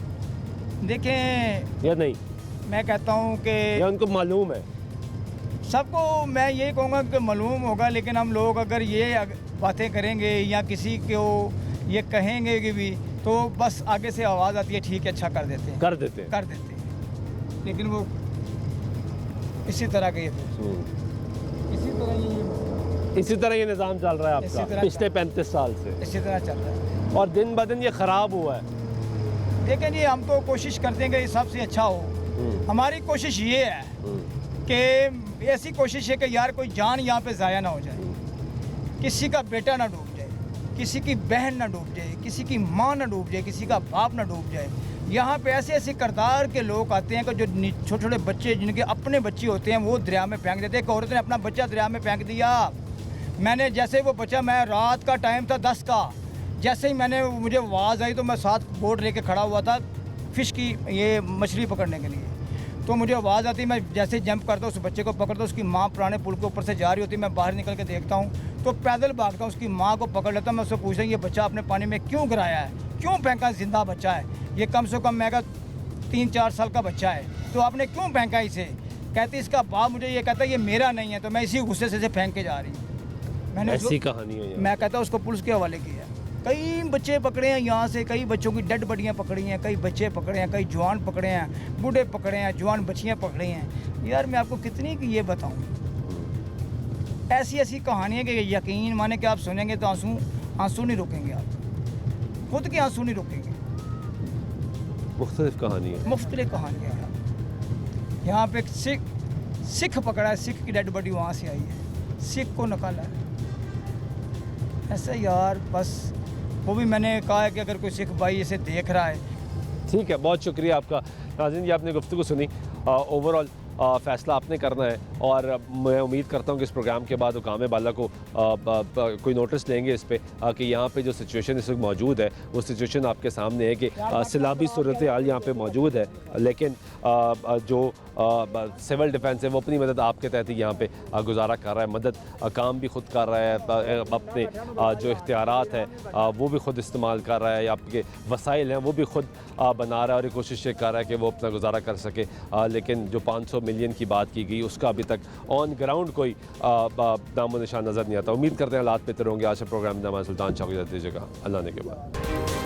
देखें या नहीं, मैं कहता हूँ कि या उनको मालूम है? सबको मैं यही कहूँगा कि मालूम होगा, लेकिन हम लोग अगर ये बातें करेंगे या किसी को ये कहेंगे कि भी, तो बस आगे से आवाज़ आती है, ठीक है अच्छा कर देते हैं, लेकिन वो इसी तरह के इसी तरह ये निज़ाम चल रहा है आपका पिछले 35 साल से? इसी तरह चल रहा है और दिन ब दिन ये ख़राब हुआ है। लेकिन ये हम तो कोशिश करते हैं कि सबसे अच्छा हो। हमारी कोशिश ये है कि ऐसी कोशिश है कि यार कोई जान यहाँ पे ज़ाया ना हो जाए, किसी का बेटा ना डूब जाए, किसी की बहन ना डूब जाए, किसी की माँ ना डूब जाए, किसी का बाप ना डूब जाए। यहाँ पे ऐसे ऐसे किरदार के लोग आते हैं कि जो छोटे छोटे बच्चे जिनके अपने बच्चे होते हैं वो दरिया में फेंक देते हैं। एक औरत ने अपना बच्चा दरिया में फेंक दिया। मैंने जैसे वो बच्चा, मैं रात का टाइम था 10 का, जैसे ही मुझे आवाज़ आई तो मैं साथ बोट लेके खड़ा हुआ था फ़िश की ये मछली पकड़ने के लिए। तो मुझे आवाज़ आती, मैं जैसे जंप करता हूँ, उस बच्चे को पकड़ता हूँ, उसकी माँ पुराने पुल के ऊपर से जा रही होती, मैं बाहर निकल के देखता हूँ तो पैदल भागता हूँ, उसकी माँ को पकड़ लेता हूँ। मैं उससे पूछता हूँ ये बच्चा आपने पानी में क्यों गिराया है, क्यों फेंका? जिंदा बच्चा है ये, कम से कम मैं 3-4 साल का बच्चा है, तो आपने क्यों फेंका इसे? कहती इसका बाप मुझे ये कहता है ये मेरा नहीं है, तो मैं इसी गुस्से से इसे फेंक के जा रही हूँ। मैंने ऐसी कहानी है। मैं कहता हूँ उसको पुलिस के हवाले किया। कई बच्चे पकड़े हैं यहाँ से, कई बच्चों की डेड बॉडियाँ पकड़ी हैं, कई बच्चे पकड़े हैं, कई जवान पकड़े हैं, बूढ़े पकड़े हैं, जवान बच्चियाँ पकड़ी हैं। यार मैं आपको कितनी की ये बताऊँ, ऐसी ऐसी कहानियाँ कि यकीन माने कि आप सुनेंगे तो आंसू नहीं रोकेंगे, आप खुद के आंसू नहीं रोकेंगे। मुख्तलिफ कहानी है, मुख्तलिफ कहानियाँ हैं। यहाँ पे सिख पकड़ा है, सिख की डेड बॉडी वहाँ से आई है, सिख को निकाला है। ऐसा यार बस वो भी मैंने कहा है कि अगर कोई सिख भाई इसे देख रहा है। ठीक है, बहुत शुक्रिया आपका। नाज़रीन जी आपने गुफ्तगू सुनी, ओवरऑल फ़ैसला आपने करना है और मैं उम्मीद करता हूँ कि इस प्रोग्राम के बाद हुकाम बाला को कोई नोटिस लेंगे इस पे कि यहाँ पे जो सिचुएशन इस वक्त मौजूद है वो सिचुएशन आपके सामने है कि सैलाबी सूरत हाल यहाँ पे मौजूद है, लेकिन जो सिविल डिफेंस है वो अपनी मदद आपके तहत ही यहाँ पे गुजारा कर रहा है, मदद काम भी खुद कर रहा है, अपने जो इख्तियारात है वो भी खुद इस्तेमाल कर रहा है, आपके वसाइल हैं वो भी खुद बना रहा है और ये कोशिश ये कर रहा है कि वो अपना गुजारा कर सके। लेकिन जो 500 मिलियन की बात की गई उसका अभी तक ऑन ग्राउंड कोई नामो निशान नज़र नहीं आता। उम्मीद करते हैं हालात बेहतर होंगे। आज से प्रोग्राम में सुल्तान शाह को इजाज़त दीजिएगा, अल्लाह ने के बाद।